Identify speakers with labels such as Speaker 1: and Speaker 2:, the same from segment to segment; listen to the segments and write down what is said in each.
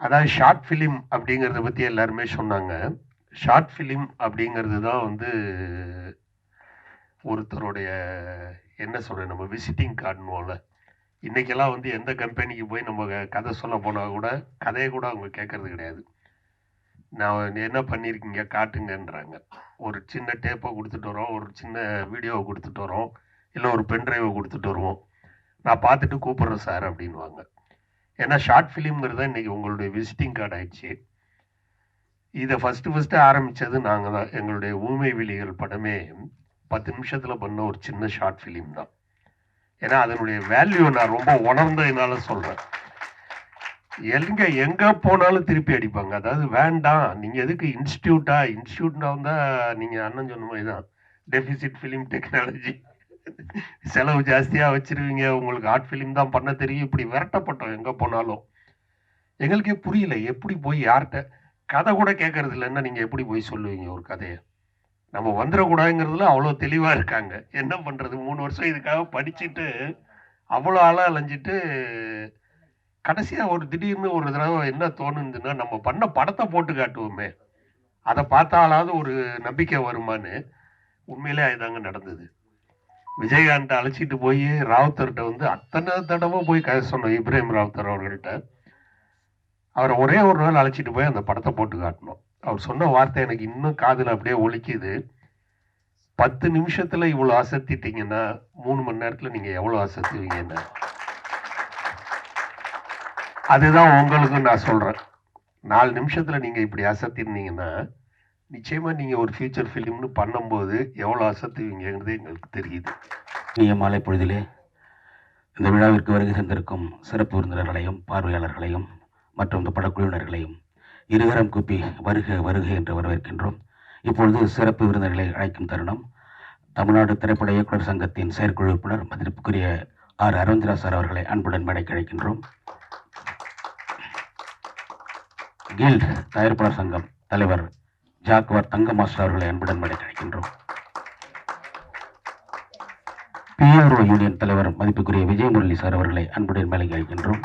Speaker 1: அதாவது short film அப்படிங்கிறத பத்தி எல்லாருமே சொன்னாங்க. ஷார்ட் ஃபிலிம் அப்படிங்கிறது தான் வந்து ஒருத்தருடைய என்ன சொல்றது, நம்ம விசிட்டிங் கார்டுன்னுவோம்ல. இன்னைக்கெல்லாம் வந்து எந்த கம்பெனிக்கு போய் நம்ம கதை சொல்ல போனா கூட, கதைய கூட அவங்க கேட்கறது கிடையாது. நான் என்ன பண்ணியிருக்கீங்க காட்டுங்கன்றாங்க. ஒரு சின்ன டேப்ப குடுத்துட்டு வரோம், ஒரு சின்ன வீடியோவ குடுத்துட்டு வரோம், இல்ல ஒரு பென் டிரைவ குடுத்துட்டு வருவோம். நான் பார்த்துட்டு கூப்பிடுறேன் சார் அப்படின்னுவாங்க. ஏன்னா ஷார்ட் ஃபிலிம்ங்கிறது தான் இன்னைக்கு உங்களுடைய விசிட்டிங் கார்டு ஆயிடுச்சு. இதை ஃபஸ்ட்டு ஆரம்பித்தது நாங்கள் தான். எங்களுடைய ஊமை விழிகள் படமே 10 நிமிஷத்தில் பண்ண ஒரு சின்ன ஷார்ட் ஃபிலிம் தான். ஏன்னா அதனுடைய வேல்யூ நான் ரொம்ப உணர்ந்ததுனால சொல்கிறேன். எங்கே போனாலும் திருப்பி அடிப்பாங்க. அதாவது வேண்டாம், நீங்கள் எதுக்கு இன்ஸ்டியூட்னா வந்தால் நீங்கள் அண்ணன் சொன்ன மாதிரி தான் டெபிசிட் ஃபிலிம் டெக்னாலஜி செலவு ஜாஸ்தியாக வச்சிருவீங்க, உங்களுக்கு ஆர்ட் ஃபிலிம் தான் பண்ண தெரியும், இப்படி விரட்டப்பட்டோம் எங்கே போனாலும். எங்களுக்கே புரியல, எப்படி போய் யார்கிட்ட கதை கூட கேட்கறது இல்லைன்னா நீங்கள் எப்படி போய் சொல்லுவீங்க ஒரு கதையை? நம்ம வந்துடக்கூடாதுங்கிறதுல அவ்வளோ தெளிவாக இருக்காங்க. என்ன பண்ணுறது, 3 வருஷம் இதுக்காக படிச்சுட்டு அவ்வளோ ஆளாக அலைஞ்சிட்டு கடைசியாக ஒரு திடீர்னு ஒரு தடவை என்ன தோணுதுன்னா, நம்ம பண்ண படத்தை போட்டு காட்டுவோமே, அதை பார்த்தாலாவது ஒரு நம்பிக்கை வருமானு. உண்மையிலே அதுதாங்க நடந்தது. விஜயகாந்தை அழைச்சிட்டு போய் ராவுத்தர்கிட்ட வந்து அத்தனை தடவை போய் கதை சொன்னோம், இப்ராஹிம் ராவுத்தர் அவர்கள்ட்ட. அவரை ஒரே ஒரு நாள் அழைச்சிட்டு போய் அந்த படத்தை போட்டு காட்டணும். அவர் சொன்ன வார்த்தை எனக்கு இன்னும் காதில் அப்படியே ஒலிக்குது. 10 நிமிஷத்துல இவ்வளோ அசத்திட்டீங்கன்னா 3 மணி நேரத்துல நீங்க எவ்வளோ அசத்துவீங்கன்னு. அதுதான் உங்களுக்கு நான் சொல்றேன். 4 நிமிஷத்துல நீங்க இப்படி அசத்திருந்தீங்கன்னா நிச்சயமா நீங்க ஒரு ஃபியூச்சர் ஃபிலிம்னு பண்ணும்போது எவ்வளோ அசத்துவீங்கிறது எங்களுக்கு தெரியுது.
Speaker 2: மாலை பொழுதிலே இந்த விழாவிற்கு வருகை தந்திருக்கும் சிறப்பு விருந்தினர்களையும் பார்வையாளர்களையும் மற்றும் இந்த படக்குழுவினர்களையும் இருகரம் கூப்பி வருக வருக என்று வரவேற்கின்றோம். இப்பொழுது சிறப்பு விருந்தினர்களை அழைக்கும் தருணம். தமிழ்நாடு திரைப்பட இயக்குனர் சங்கத்தின் செயற்குழு உறுப்பினர் மதிப்புக்குரிய ஆர் அரவிந்தராஜ் சார் அவர்களை அன்புடன் மேடைக்கு அழைக்கின்றோம். கில்ட் தயாரிப்பாளர் சங்கம் தலைவர் ஜாக்குவர் தங்க மாஸ்டர் அவர்களை அன்புடன் மேடைக்கு அழைக்கின்றோம். PRO யூனியன் தலைவர் மதிப்புக்குரிய விஜய் முரளி சார் அவர்களை அன்புடன் மேடைக்கு அழைக்கின்றோம்.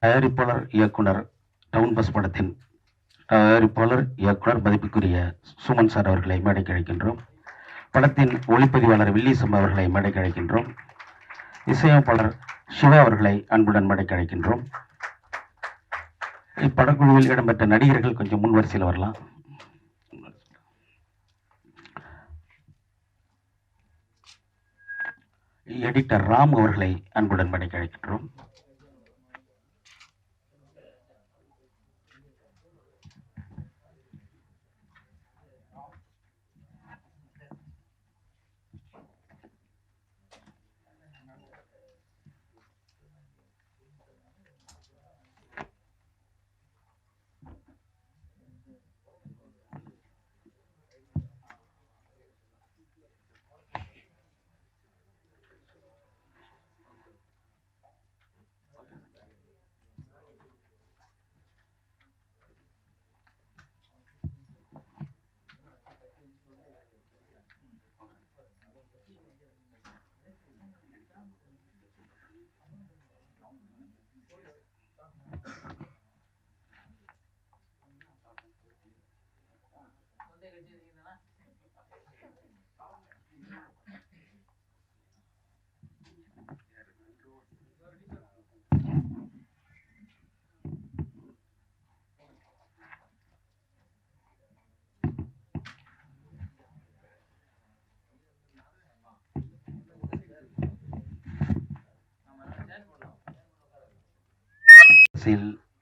Speaker 2: தயாரிப்பாளர் இயக்குனர் டவுன் பஸ் படத்தின் தயாரிப்பாளர் இயக்குனர் மதிப்புக்குரிய சுமன் சார் அவர்களை மேடைக்கு அழைக்கின்றோம். படத்தின் ஒளிப்பதிவாளர் வில்லிசம் அவர்களை மேடைக்கு அழைக்கின்றோம். இசையமைப்பாளர் சிவா அவர்களை அன்புடன் மேடைக்கு அழைக்கின்றோம். இப்படக்குழுவில் இடம்பெற்ற நடிகர்கள் கொஞ்சம் முன்வரிசையில் வரலாம். எடிட்டர் ராம் அவர்களை அன்புடன் மேடைக்கு அழைக்கின்றோம்.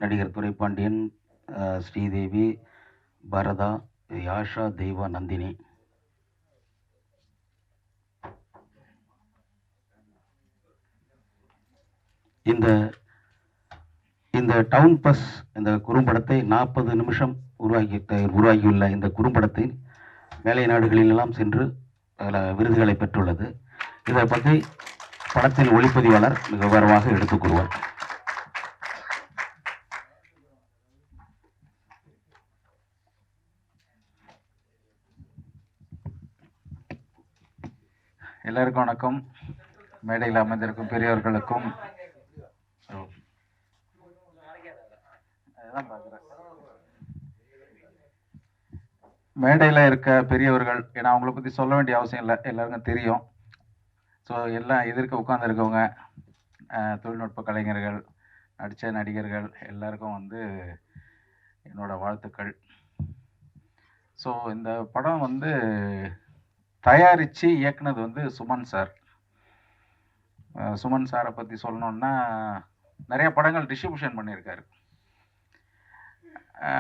Speaker 2: நடிகர் துரைப்பாண்டியன், ஸ்ரீதேவி, பரதா, யாஷா, தெய்வா, நந்தினி. இந்த இந்த டவுன் பஸ் இந்த குறும்படத்தை 40 நிமிஷம் உருவாகியுள்ள இந்த குறும்படத்தை மேலை நாடுகளிலெல்லாம் சென்று விருதுகளை பெற்றுள்ளது. இதை பற்றி படத்தின் ஒளிப்பதிவாளர் மிக விவரமாக எடுத்துக் கூறுவார்.
Speaker 3: எல்லாருக்கும் வணக்கம். மேடையில் அமைந்திருக்கும் பெரியவர்களுக்கும் மேடையில் இருக்க பெரியவர்கள், ஏன்னா அவங்கள பற்றி சொல்ல வேண்டிய அவசியம் இல்லை, எல்லாருக்கும் தெரியும். ஸோ எல்லாம் எதிர்க்க உட்கார்ந்துருக்கவங்க, தொழில்நுட்ப கலைஞர்கள், நடித்த நடிகர்கள் எல்லாருக்கும் வந்து என்னோட வாழ்த்துக்கள். ஸோ இந்த படம் வந்து தயாரித்து இயக்குனது வந்து சுமன் சார். சுமன் சாரை பற்றி சொல்லணுன்னா நிறைய படங்கள் டிஸ்ட்ரிபியூஷன் பண்ணியிருக்காரு.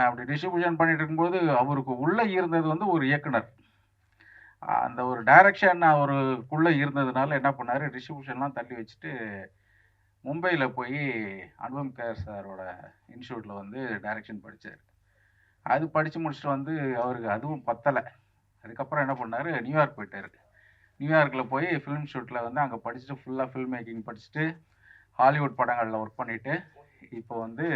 Speaker 3: அப்படி டிஸ்ட்ரிபியூஷன் பண்ணிட்டு இருக்கும்போது அவருக்கு உள்ளே இருந்தது வந்து ஒரு இயக்குனர். அந்த ஒரு டைரக்ஷன் அவருக்குள்ளே இருந்ததுனால என்ன பண்ணார், டிஸ்ட்ரிபியூஷன்லாம் தள்ளி வச்சுட்டு மும்பையில் போய் அனுபம் கேர் சாரோட இன்ஸ்டியூட்டில் வந்து டைரக்ஷன் படித்தார். அது படித்து முடிச்சுட்டு வந்து அவருக்கு அதுவும் பத்தலை. அதுக்கப்புறம் என்ன பண்ணார், நியூயார்க் போயிட்டார். நியூயார்க்கில் போய் ஃபிலிம் ஷூட்டில் வந்து அங்கே படிச்சுட்டு ஃபுல்லாக ஃபில்ம் மேக்கிங் படிச்சுட்டு ஹாலிவுட் படங்களில் ஒர்க் பண்ணிவிட்டு இப்போ வந்து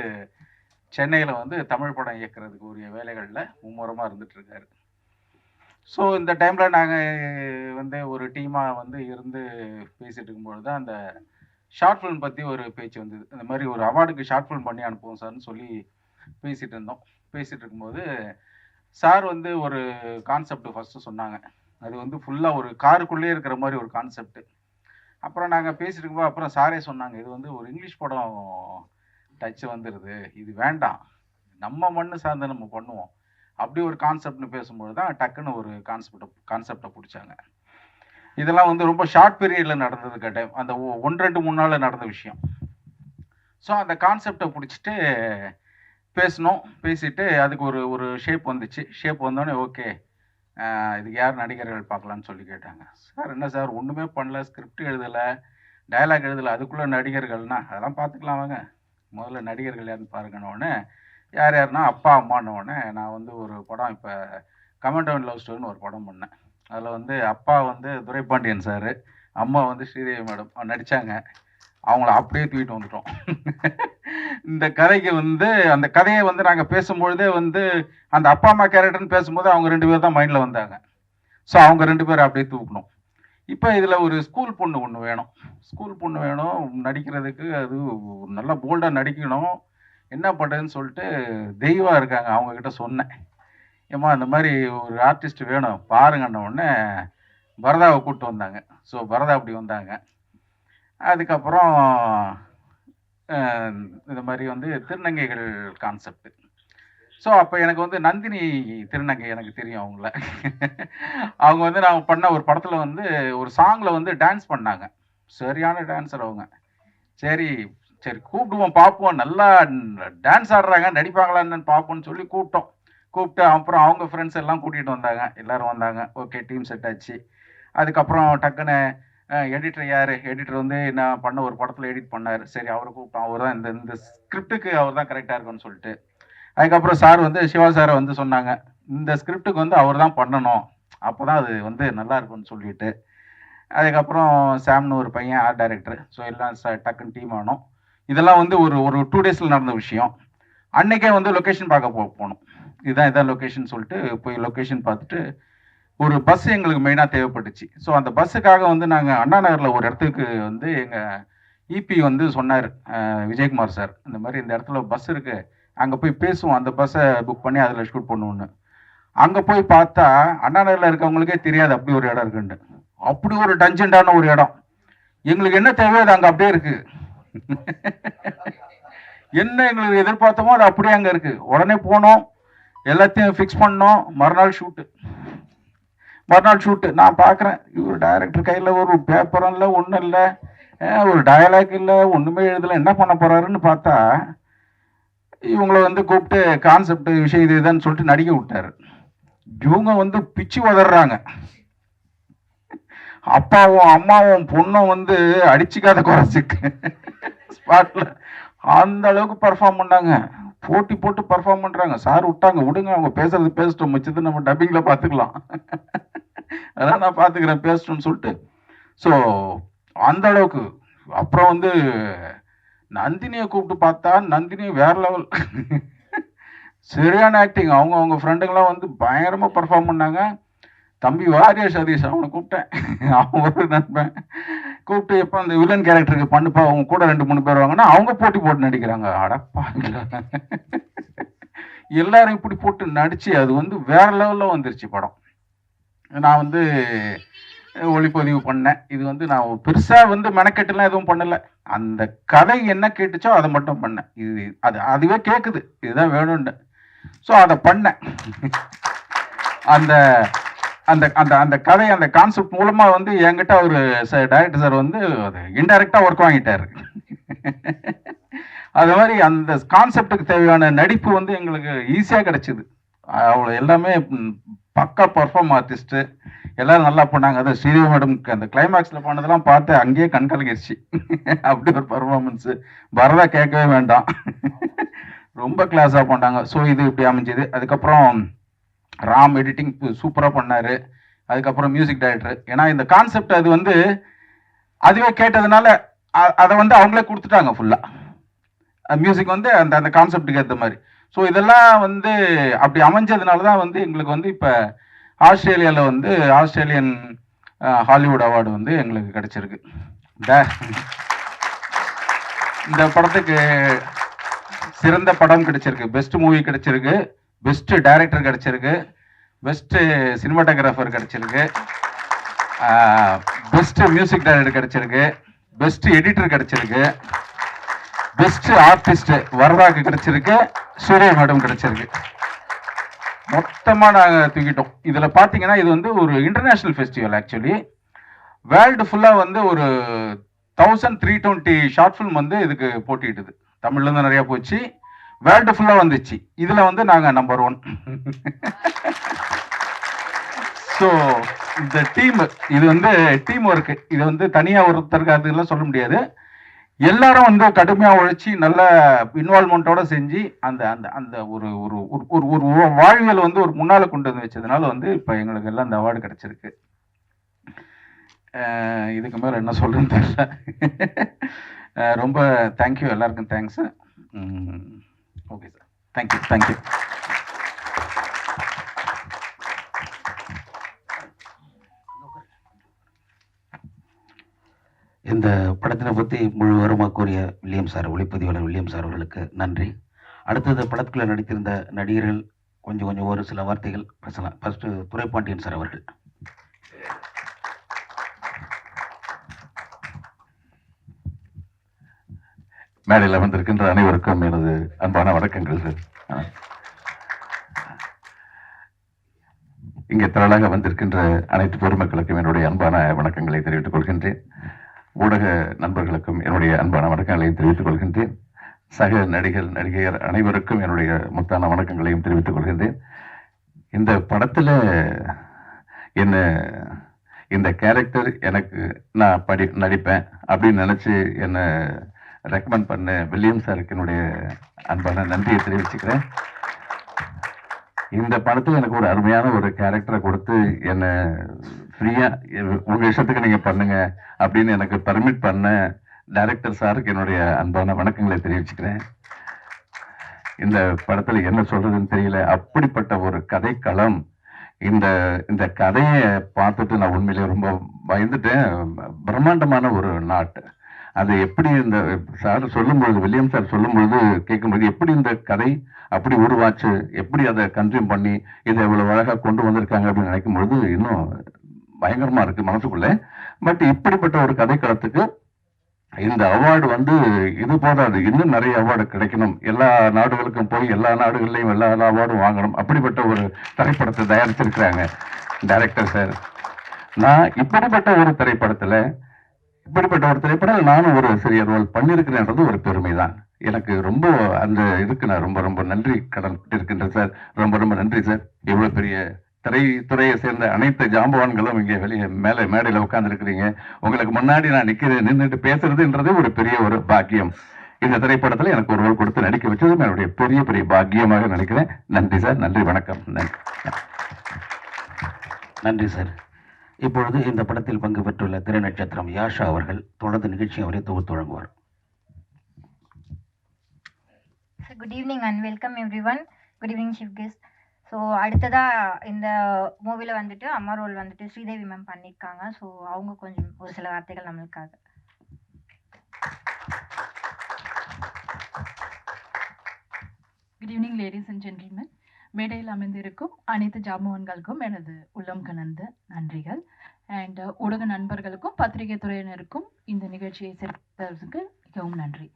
Speaker 3: சென்னையில் வந்து தமிழ் படம் இயக்கிறதுக்கு உரிய வேலைகளில் மும்முரமாக இருந்துகிட்ருக்காரு. ஸோ இந்த டைமில் நாங்கள் வந்து ஒரு டீமாக வந்து இருந்து பேசிகிட்டு இருக்கும்பொழுது தான் அந்த ஷார்ட் ஃபிலிம் பற்றி ஒரு பேச்சு வந்தது. இந்த மாதிரி ஒரு அவார்டுக்கு ஷார்ட் ஃபிலிம் பண்ணி அனுப்புவோம் சார்னு சொல்லி பேசிகிட்டு இருந்தோம். பேசிகிட்டு இருக்கும்போது சார் வந்து ஒரு கான்செப்ட் ஃபஸ்ட்டு சொன்னாங்க. அது வந்து ஃபுல்லாக ஒரு காருக்குள்ளேயே இருக்கிற மாதிரி ஒரு கான்செப்ட். அப்புறம் நாங்கள் பேசிட்டு இருக்கும்போது அப்புறம் சாரே சொன்னாங்க, இது வந்து ஒரு இங்கிலீஷ் படம் டச் வந்துடுது, இது வேண்டாம், நம்ம மண்ணு சார்ந்து நம்ம பண்ணுவோம், அப்படி ஒரு கான்செப்ட்னு பேசும்போது தான் டக்குன்னு ஒரு கான்செப்டை பிடிச்சாங்க. இதெல்லாம் வந்து ரொம்ப ஷார்ட் பீரியடில் நடந்தது டைம், அந்த 1-2-3 நாளில் நடந்த விஷயம். ஸோ அந்த கான்செப்டை பிடிச்சிட்டு பேசினோம். பேசிட்டு அதுக்கு ஒரு ஷேப் வந்துச்சு. ஷேப் வந்தோடனே ஓகே, இதுக்கு யார் நடிகர்கள் பார்க்கலான்னு சொல்லி கேட்டாங்க. சார் என்ன சார் ஒன்றுமே பண்ணல, ஸ்கிரிப்ட் எழுதலை, டயலாக் எழுதலை, அதுக்குள்ளே நடிகர்கள்னா அதெல்லாம் பார்த்துக்கலாம் வாங்க, முதல்ல நடிகர்கள் யாருன்னு பாருங்கன்னொடனே யார் யாருன்னா அப்பா அம்மானோடனே நான் வந்து ஒரு படம் இப்போ கமெண்ட் அண்ட் லவ் ஸ்டோரின்னு ஒரு படம் பண்ணேன். அதில் வந்து அப்பா வந்து துரைப்பாண்டியன் சார், அம்மா வந்து ஸ்ரீதேவி மேடம் நடித்தாங்க. அவங்கள அப்படியே தூக்கிட்டு வந்துட்டோம். இந்த கதைக்கு வந்து அந்த கதையை வந்து நாங்கள் பேசும்பொழுதே வந்து அந்த அப்பா அம்மா கேரக்டர்னு பேசும்போது அவங்க 2 பேர் தான் மைண்டில் வந்தாங்க. ஸோ அவங்க 2 பேர் அப்படியே தூக்கணும். இப்போ இதில் ஒரு ஸ்கூல் பொண்ணு ஒன்று வேணும், ஸ்கூல் பொண்ணு வேணும் நடிக்கிறதுக்கு, அது நல்லா போல்டாக நடிக்கணும், என்ன பண்ணுறதுன்னு சொல்லிட்டு தெய்வா இருக்காங்க, அவங்கக்கிட்ட சொன்னேன், ஏம்மா இந்த மாதிரி ஒரு ஆர்டிஸ்ட் வேணும் பாருங்கன்ன உடனே பரதாவை கூப்பிட்டு வந்தாங்க. ஸோ பரதா அப்படி வந்தாங்க. அதுக்கப்புறம் இந்த மாதிரி வந்து திருநங்கைகள் கான்செப்ட். ஸோ அப்போ எனக்கு வந்து நந்தினி திருநங்கை எனக்கு தெரியும் அவங்கள. அவங்க வந்து நான் பண்ண ஒரு படத்தில் வந்து ஒரு சாங்கில் வந்து டான்ஸ் பண்ணாங்க, சரியான டான்ஸர் அவங்க. சரி சரி கூப்பிடுவோம் பார்ப்போம், நல்லா டான்ஸ் ஆடுறாங்க நடிப்பாங்களான்னு பார்ப்போம்னு சொல்லி கூப்பிட்டு அப்புறம் அவங்க ஃப்ரெண்ட்ஸ் எல்லாம் கூட்டிகிட்டு வந்தாங்க, எல்லோரும் வந்தாங்க. ஓகே, டீம் செட் ஆச்சு. அதுக்கப்புறம் டக்குன்னு எடிட்டர் யார், எடிட்டர் வந்து நான் பண்ண ஒரு படத்தில் எடிட் பண்ணார். சரி அவரை கூப்பிட்டோம், அவர் தான் இந்த ஸ்கிரிப்டுக்கு அவர் தான் கரெக்டாக இருக்குன்னு சொல்லிட்டு. அதுக்கப்புறம் சார் வந்து சிவா சாரை வந்து சொன்னாங்க, இந்த ஸ்கிரிப்டுக்கு வந்து அவர் தான் பண்ணணும், அப்போ தான் அது வந்து நல்லா இருக்கும்னு சொல்லிட்டு. அதுக்கப்புறம் சாம்னு ஒரு பையன் ஆர்ட் டைரக்டர். ஸோ எல்லாம் டக்குன்னு டீம் ஆனோம். இதெல்லாம் வந்து ஒரு 2 டேஸில் நடந்த விஷயம். அன்றைக்கே வந்து லொக்கேஷன் பார்க்க போனோம். இதான் லொக்கேஷன் சொல்லிட்டு போய் லொக்கேஷன் பார்த்துட்டு ஒரு பஸ் எங்களுக்கு மெயினாக தேவைப்பட்டுச்சு. ஸோ அந்த பஸ்ஸுக்காக வந்து நாங்கள் அண்ணா நகரில் ஒரு இடத்துக்கு வந்து எங்கள் இபி வந்து சொன்னார், விஜயகுமார் சார், இந்த மாதிரி இந்த இடத்துல பஸ் இருக்குது, அங்கே போய் பேசுவோம், அந்த பஸ்ஸை புக் பண்ணி அதில் ஷூட் பண்ணுவோன்னு. அங்கே போய் பார்த்தா அண்ணா நகரில் இருக்கவங்களுக்கே தெரியாது அப்படி ஒரு இடம் இருக்குன்ட்டு. அப்படி ஒரு டஞ்சண்டான ஒரு இடம். எங்களுக்கு என்ன தேவையோ அது அங்கே அப்படியே இருக்குது. என்ன எங்களுக்கு எதிர்பார்த்தோமோ அது அப்படியே அங்கே இருக்குது. உடனே போனோம், எல்லாத்தையும் ஃபிக்ஸ் பண்ணோம். மறுநாள் ஷூட்டு. நான் பார்க்குறேன், இவர் டைரக்டர் கையில் ஒரு பேப்பரும் இல்லை, ஒன்றும் இல்லை, ஒரு டயலாக் இல்லை, ஒன்றுமே எழுதலை, என்ன பண்ண போகிறாருன்னு பார்த்தா இவங்கள வந்து கூப்பிட்டு கான்செப்ட் விஷயம் இது இதுன்னு சொல்லிட்டு நடிக்க விட்டாரு. இவங்க வந்து பிச்சு உதறாங்க. அப்பாவும் அம்மாவும் பொண்ணும் வந்து அடிச்சுக்காத குறைச்சிக்கு ஸ்பாட்ல அந்த அளவுக்கு பர்ஃபார்ம் பண்ணாங்க. போட்டி போட்டு பர்ஃபார்ம் பண்றாங்க. சார் விட்டாங்க, விடுங்க அவங்க பேசுறது பேசிட்டோம், மிச்சது நம்ம டப்பிங்ல பார்த்துக்கலாம். அதான் நான் பார்த்துக்கிறேன் பேசணும்னு சொல்லிட்டு. ஸோ அந்த அளவுக்கு. அப்புறம் வந்து நந்தினியை கூப்பிட்டு பார்த்தா நந்தினி வேற லெவல். சரியான ஆக்டிங். அவங்க அவங்க ஃப்ரெண்டுங்களாம் வந்து பயங்கரமா பர்ஃபார்ம் பண்ணாங்க. தம்பி வாரிய சதீஷ் அவனை கூப்பிட்டேன். அவன் ஒரு நண்பன் கூப்பிட்டு எப்போ அந்த வில்லன் கேரக்டருக்கு பண்ணுப்பா, அவங்க கூட 2-3 பேர் வாங்கன்னா அவங்க போட்டி போட்டு நடிக்கிறாங்க. அடப்பா எல்லாரும் இப்படி போட்டு நடிச்சு அது வந்து வேற லெவல்ல வந்துருச்சு படம். நான் வந்து ஒளிப்பதிவு பண்ணேன். இது வந்து நான் பெருசா வந்து மெனக்கெட்டுலாம் எதுவும் பண்ணல. அந்த கதை என்ன கேட்டுச்சோ அதை மட்டும் பண்ணேன். இது அதுவே கேட்குது இதுதான் வேணும்னு. ஸோ அதை பண்ணேன். அந்த அந்த அந்த அந்த கதை அந்த கான்செப்ட் மூலமா வந்து என்கிட்ட ஒரு டைரக்டர் சார் வந்து அது இன்டைரக்டா ஒர்க் வாங்கிட்டாரு. அது மாதிரி அந்த கான்செப்டுக்கு தேவையான நடிப்பு வந்து எங்களுக்கு ஈஸியாக கிடைச்சிது. அவ்வளோ எல்லாமே பக்கா பர்ஃபார்ம் ஆர்டிஸ்ட்டு எல்லாரும் நல்லா பண்ணாங்க. அது ஸ்ரீதேவி மேடம்க்கு அந்த கிளைமேக்ஸில் பண்ணதெல்லாம் பார்த்து அங்கேயே கண்கலங்கிருச்சு. அப்படி ஒரு பர்ஃபார்மன்ஸு பரதா கேட்கவே வேண்டாம். ரொம்ப கிளாஸாக பண்ணாங்க. ஸோ இது இப்படி அமைஞ்சுது. அதுக்கப்புறம் ராம் எடிட்டிங் சூப்பராக பண்ணார். அதுக்கப்புறம் மியூசிக் டைரக்டர். ஏன்னா இந்த கான்செப்ட் அது வந்து அதுவே கேட்டதுனால அதை வந்து அவங்களே கொடுத்துட்டாங்க ஃபுல்லாக. மியூசிக் வந்து அந்த அந்த கான்செப்டுக்கு ஏற்ற மாதிரி. ஸோ இதெல்லாம் வந்து அப்படி அமைஞ்சதுனால தான் வந்து எங்களுக்கு வந்து இப்போ ஆஸ்திரேலியாவில் வந்து ஆஸ்திரேலியன் ஹாலிவுட் அவார்டு வந்து எங்களுக்கு கிடைச்சிருக்கு. இந்த படத்துக்கு சிறந்த படம் கிடைச்சிருக்கு, பெஸ்ட் மூவி கிடைச்சிருக்கு, பெஸ்ட் டைரக்டர் கிடைச்சிருக்கு, பெஸ்ட் சினிமாட்டோகிராஃபர் கிடைச்சிருக்கு, பெஸ்ட் மியூசிக் டைரக்டர் கிடைச்சிருக்கு, பெஸ்ட் எடிட்டர் கிடைச்சிருக்கு, பெஸ்ட் ஆர்டிஸ்ட் வரதாக்கு கிடைச்சிருக்கு, சூரிய மேடம் கிடைச்சிருக்கு. மொத்தமா நாங்க தூக்கிட்டோம். இதுல பாத்தீங்கன்னா இது வந்து ஒரு இன்டர்நேஷனல் ஃபெஸ்டிவல். ஆக்சுவலி வேர்ல்டு ஃபுல்லா வந்து ஒரு 1320 ஷார்ட் ஃபிலிம் வந்து இதுக்கு போட்டிட்டுது. தமிழ்ல இருந்து நிறைய போச்சு, வேர்ல்டு ஃபுல்லா வந்துச்சு. இதுல வந்து நாங்க நம்பர் 1. ஸோ இந்த டீம் இது வந்து டீம் ஒர்க். இது வந்து தனியா ஒருத்தருக்கு அதுலாம் சொல்ல முடியாது. எல்லாரும் வந்து கடுமையா உழைச்சி நல்ல இன்வால்மெண்ட்டோட செஞ்சு அந்த அந்த அந்த ஒரு ஒரு ஒரு வாழ்வியல் வந்து ஒரு முன்னால கொண்டு வந்து வச்சதுனால வந்து இப்போ எங்களுக்கு எல்லாம் இந்த அவார்டு கிடைச்சிருக்கு. இதுக்கு மேலே என்ன சொல்றேன்னு தெரியல. ரொம்ப தேங்க்யூ, எல்லாருக்கும் thanks. Okay sir, thank you thank you.
Speaker 2: இந்த படத்தினை பற்றி முழுவதுமாக கூறிய வில்லியம் சார், ஒளிப்பதிவாளர் வில்லியம் சார் அவர்களுக்கு நன்றி. அடுத்தது படத்துக்குள்ளே நடித்திருந்த நடிகர்கள் கொஞ்சம் ஒரு சில வார்த்தைகள் பேசலாம். ஃபர்ஸ்ட் துரைப்பாண்டியன் சார் அவர்கள்.
Speaker 4: மேடையில் வந்திருக்கின்ற அனைவருக்கும் எனது அன்பான வணக்கங்கள் சார். இங்கே திரளாக வந்திருக்கின்ற அனைத்து பொதுமக்களுக்கும் என்னுடைய அன்பான வணக்கங்களை தெரிவித்துக் கொள்கின்றேன். ஊடக நண்பர்களுக்கும் என்னுடைய அன்பான வணக்கங்களை தெரிவித்துக் கொள்கின்றேன். சக நடிகையர் அனைவருக்கும் என்னுடைய முத்தான வணக்கங்களையும் தெரிவித்துக் கொள்கின்றேன். இந்த படத்துல என்ன இந்த கேரக்டர் எனக்கு நான் நடிப்பேன் அப்படின்னு நினைச்சு என்ன ரெக்கமெண்ட் பண்ண வில்லியம் சாருக்கு என்னுடைய அன்பான நன்றியை தெரிவிச்சுக்கிறேன். இந்த படத்துல எனக்கு ஒரு அருமையான ஒரு கேரக்டரை கொடுத்து என்ன ஃப்ரீயா உங்க இஷ்டத்துக்கு நீங்க பண்ணுங்க அப்படின்னு எனக்கு பர்மிட் பண்ண டைரக்டர் சாருக்கு என்னுடைய அன்பான வணக்கங்களை தெரிவிச்சுக்கிறேன். இந்த படத்துல என்ன சொல்றதுன்னு தெரியல, அப்படிப்பட்ட ஒரு கதைக்களம். இந்த இந்த கதையை பார்த்துட்டு நான் உண்மையிலேயே ரொம்ப பயந்துட்டேன். பிரம்மாண்டமான ஒரு நாட்டு. அது எப்படி இந்த சார் சொல்லும்பொழுது, வில்லியம் சார் சொல்லும்பொழுது கேட்கும்போது எப்படி இந்த கதை அப்படி உருவாச்சு, எப்படி அதை கன்சியூம் பண்ணி இதை இவ்வளவு அழகா கொண்டு வந்திருக்காங்க அப்படின்னு நினைக்கும் பொழுது இன்னும் பயங்கரமா இருக்கு மனசுக்குள்ள. பட் இப்படிப்பட்ட ஒரு கதைக்களத்துக்கு இந்த அவார்டு வந்து இது போதாது, இன்னும் நிறைய அவார்டு கிடைக்கணும். எல்லா நாடுகளுக்கும் போய் எல்லா நாடுகள்லையும் எல்லா அவார்டும் வாங்கணும். அப்படிப்பட்ட ஒரு திரைப்படத்தை தயாரிச்சிருக்கிறாங்க டைரக்டர் சார். நான் இப்படிப்பட்ட ஒரு திரைப்படத்துல இப்படிப்பட்ட ஒரு திரைப்படம் நானும் ஒரு சிறிய ரோல் பண்ணியிருக்கிறேன்றது ஒரு பெருமை தான். எனக்கு ரொம்ப அந்த இதுக்கு நான் ரொம்ப ரொம்ப நன்றி கடன் இருக்கின்றேன் சார். ரொம்ப ரொம்ப நன்றி சார். இவ்வளவு பெரிய திரைத்துறையை சேர்ந்த அனைத்து ஜாம்பவான்களும் இங்கே வெளியே மேலே மேடையில் உட்கார்ந்துருக்கிறீங்க. உங்களுக்கு முன்னாடி நான் நின்றுட்டு பேசுறதுன்றது ஒரு பெரிய ஒரு பாக்கியம். இந்த திரைப்படத்தில் எனக்கு ஒரு ரோல் கொடுத்து நடிக்க வச்சதும் என்னுடைய பெரிய பெரிய பாக்கியமாக நினைக்கிறேன். நன்றி சார். நன்றி, வணக்கம்.
Speaker 2: நன்றி சார். இப்பொழுது இந்த படத்தில் பங்கு பெற்றுள்ள திரை நட்சத்திரம் யாஷா அவர்கள் தொடர்ந்து நிகழ்ச்சி அவரை தொகுத்து வழங்குவார்.
Speaker 5: Good evening and welcome every one. Good evening chief guest. So அடுத்ததாக இந்த மூவியில் வந்துட்டு அம்மா ரோல் வந்துட்டு ஸ்ரீதேவி மேம் பண்ணியிருக்காங்க. ஸோ அவங்க கொஞ்சம் ஒரு சில வார்த்தைகள் நம்மளுக்காக.
Speaker 6: Good evening ladies and gentlemen. மேடையில் அமைந்திருக்கும் அனைத்து ஜாம்பவான்களுக்கும் எனது உள்ளம் கலந்த நன்றிகள். அண்ட் ஊடக நண்பர்களுக்கும் பத்திரிகை துறையினருக்கும் இந்த நிகழ்ச்சியை சேர்த்ததுக்கு மிகவும் நன்றி.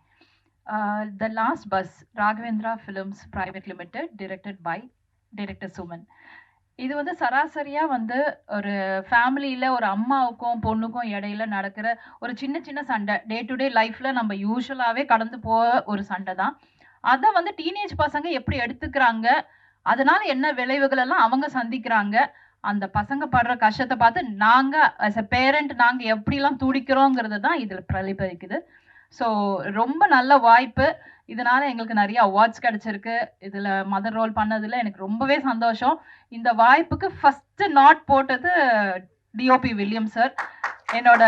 Speaker 6: The last bus, Raghavendra films private limited, directed by director Suman. இது வந்து சராசரியாக வந்து ஒரு ஃபேமிலியில் ஒரு அம்மாவுக்கும் பொண்ணுக்கும் இடையில நடக்கிற ஒரு சின்ன சின்ன சண்டை, டே டு டே லைஃப்பில் நம்ம யூஸ்வலாகவே கடந்து போக ஒரு சண்டை தான். அதை வந்து டீனேஜ் பசங்க எப்படி எடுத்துக்கிறாங்க, அதனால என்ன விளைவுகள் எல்லாம் அவங்க சந்திக்கிறாங்க, அந்த பசங்க படுற கஷ்டத்தை பார்த்து நாங்கள் ஆஸ் அ பேரண்ட் நாங்கள் எப்படிலாம் துடிக்கிறோங்கிறது தான் இதில் பிரதிபலிக்குது. ஸோ ரொம்ப நல்ல வாய்ப்பு. இதனால எங்களுக்கு நிறைய அவார்ட்ஸ் கிடைச்சிருக்கு. இதில் மதர் ரோல் பண்ணதில் எனக்கு ரொம்பவே சந்தோஷம். இந்த வாய்ப்புக்கு ஃபஸ்ட்டு நாட் போட்டது டிஓபி வில்லியம் சார். என்னோட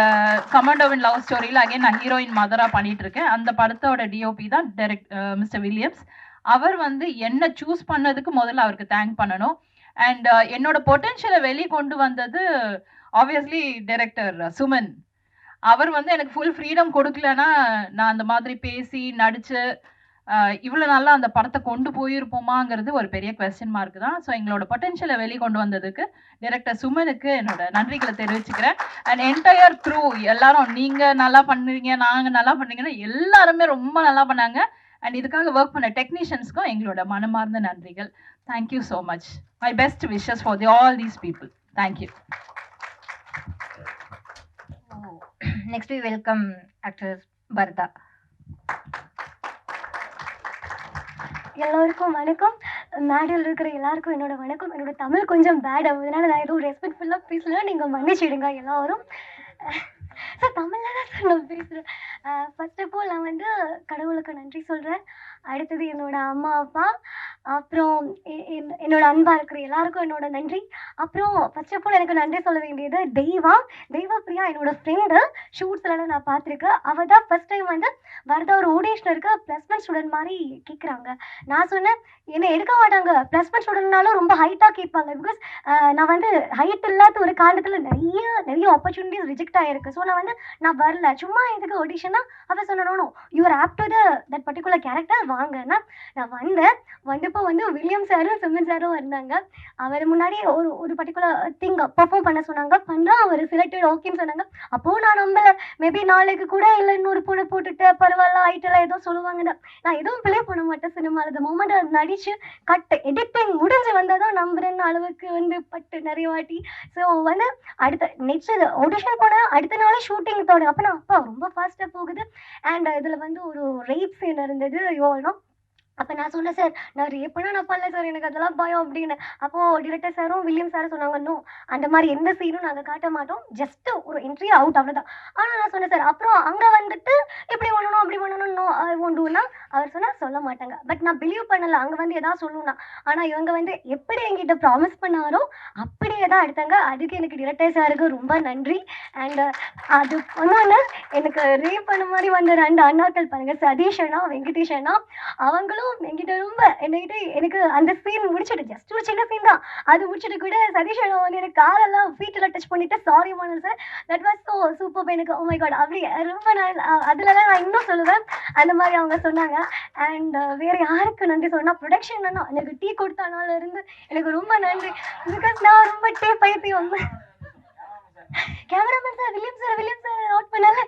Speaker 6: கமாண்டோவின் லவ் ஸ்டோரியில் அகைன் நான் ஹீரோயின் மதராக பண்ணிட்டு இருக்கேன். அந்த படத்தோட டிஓபி தான் மிஸ்டர் வில்லியம்ஸ். அவர் வந்து என்ன சூஸ் பண்ணதுக்கு முதல்ல அவருக்கு தேங்க் பண்ணணும். அண்ட் என்னோட பொட்டென்ஷியலை வெளியே கொண்டு வந்தது ஆப்வியஸ்லி டைரக்டர் சுமன். அவர் வந்து எனக்கு ஃபுல் ஃப்ரீடம் கொடுக்கலன்னா நான் அந்த மாதிரி பேசி நடித்து இவ்வளோ நல்லா அந்த படத்தை கொண்டு போயிருப்போமாங்கிறது ஒரு பெரிய கொஸ்டின் மார்க் தான். ஸோ எங்களோட பொட்டென்ஷியலை வெளியே கொண்டு வந்ததுக்கு டைரக்டர் சுமனுக்கு என்னோட நன்றிகளை தெரிவிச்சுக்கிறேன். அண்ட் என்டையர் க்ரூ எல்லாரும், நீங்கள் நல்லா பண்ணுறீங்க, நாங்கள் நல்லா பண்ணுறீங்கன்னா எல்லாருமே ரொம்ப நல்லா பண்ணாங்க. அண்ட் இதுக்காக ஒர்க் பண்ண டெக்னீஷியன்ஸ்க்கும் எங்களோட மனமார்ந்த நன்றிகள். Thank you so much. My best wishes for all these people. Thank you.
Speaker 5: Next we welcome actress Bharata.
Speaker 7: எல்லாருக்கும் வணக்கம். மேடையில் இருக்கிற எல்லாருக்கும் என்னோட வணக்கம். என்னோட தமிழ் கொஞ்சம் பேட், அதனால நான் எதுவும் ரெஸ்பெக்ட்ஃபுல்லாக பேசல, நீங்கள் மன்னிச்சிடுங்க எல்லாரும். சார் தமிழில் தான் சார் நான் பேசுகிறேன். ஃபர்ஸ்ட் ஆஃப் ஆல் நான் வந்து கடவுளுக்கு நன்றி சொல்கிறேன். அடுத்தது என்னோட அம்மா அப்பா, அப்புறம் என்னோட அன்பாக இருக்கிற எல்லாருக்கும் என்னோட நன்றி. அப்புறம் ஃபர்ஸ்ட் ஆஃப் ஆல் எனக்கு நன்றி சொல்ல வேண்டியது தெய்வா பிரியா, என்னோட ஃப்ரெண்டு. ஷூட்ஸ்லாம் நான் பார்த்துருக்கேன். அவள் தான் ஃபர்ஸ்ட் டைம் வந்து வரதா ஒரு ஓடியேஷனருக்கு +1 ஸ்டூடெண்ட் மாதிரி கேட்குறாங்க. நான் சொன்னேன் என்னை எடுக்க மாட்டாங்க, +1 ஸ்டூடெண்ட்னாலும் ரொம்ப ஹைட்டாக கேட்பாங்க. பிகாஸ் நான் வந்து ஹைட் இல்லாத ஒரு காலத்தில் நிறைய ஆப்பர்ச்சுனிட்டிஸ் ரிஜெக்ட் ஆகிருக்கு. ஸோ நான் வரல, சும்மா இதுக்கு ஆடிஷனா. அவள் சொன்னோம் you are apt to that particular character, வாங்கன்னா நான் வந்தப்போ வந்து வில்லியம் சாரும் சுமன் சாரும் இருந்தாங்க. அவர் முன்னாடி ஒரு பர்டிகுலர் திங் பர்ஃபார்ம் பண்ண சொன்னாங்க. பண்ணால் அவர் செலக்டட் ஓகேன்னு சொன்னாங்க. அப்போது நான் நம்பலை. மேபி நாளைக்கு கூட இல்லை இன்னொரு பொண்ணு போட்டுட்டு பரவாயில்ல ஹைட்டெல்லாம் ஏதோ சொல்லுவாங்க. நான் எதுவும் பிளே பண்ண மாட்டேன் சினிமாவில். அந்த மூமெண்ட் நடிச்சு கட் எடிட்டிங் முடிஞ்சு வந்தால் தான் நம்புறேன்னு அளவுக்கு வந்து பட்டு நிறைய வாட்டி. ஸோ வந்து நெக்ஸ்ட் ஆடிஷன் போனேன். அடுத்த நாளே ஷூட்டிங் தொடங்க. அப்போ நான் அப்பா ரொம்ப ஃபாஸ்ட்டாக போகுது. அண்ட் இதில் வந்து ஒரு ரேப் சீன் இருந்தது. யோனோ அப்போ நான் சொன்னேன் சார் நான் ரேப்புனா நான் பண்ணல சார், எனக்கு அதெல்லாம் பயம் அப்படின்னு. அப்போது டிரெக்டர் சாரும் வில்லியம் சாரும் சொன்னாங்க நோ அந்த மாதிரி எந்த சீனும் நாங்கள் காட்ட மாட்டோம், ஜஸ்ட்டு ஒரு என்ட்ரி அவுட் அவ்வளோதான். ஆனால் நான் சொன்னேன் சார் அப்புறம் அங்கே வந்துட்டு இப்படி பண்ணணும் அப்படி பண்ணணும் நோ ஐ ஒன்ட் டூனா அவர் சொன்னால் சொல்ல மாட்டாங்க. பட் நான் பிலீவ் பண்ணலை அங்கே வந்து எதாவது சொல்லணும்னா. ஆனால் இவங்க வந்து எப்படி என்கிட்ட ப்ராமிஸ் பண்ணாரோ அப்படியே தான் எடுத்தாங்க. அதுக்கு எனக்கு டிரெக்டர் சாருக்கு ரொம்ப நன்றி. அண்ட் அது ஒன்று எனக்கு ரேப் பண்ண மாதிரி வந்த 2 அண்ணாக்கள் பாருங்கள், சதீஷ் அண்ணா வெங்கடேஷ் அண்ணா. அவங்களும் என்கிட்ட ரொம்ப எனக்கு அந்த சீன் முடிச்சுட்டு ஜஸ்ட் ஒரு சின்ன சீன் தான், அது முடிச்சுட்டு கூட சதீஷ் அண்ணா வந்து எனக்கு காலெல்லாம் ஃபீட்டெல்லாம் டச் பண்ணிட்டு சாரி பண்ணேன் sir, that was so super. எனக்கு ஓ மை காட் அப்படி ரொம்ப அதில் தான் நான் இன்னும் சொல்லுவேன். அந்த மாதிரி அவங்க சொன்னாங்க. அண்ட் வேறு யாருக்கு நன்றி சொன்னால் ப்ரொடக்ஷன் அண்ணா எனக்கு டீ கொடுத்தானால இருந்து எனக்கு ரொம்ப நன்றி. பிகாஸ் நான் ரொம்ப டீ பைத்தியம். Cameraman sir William sir note பண்ணல.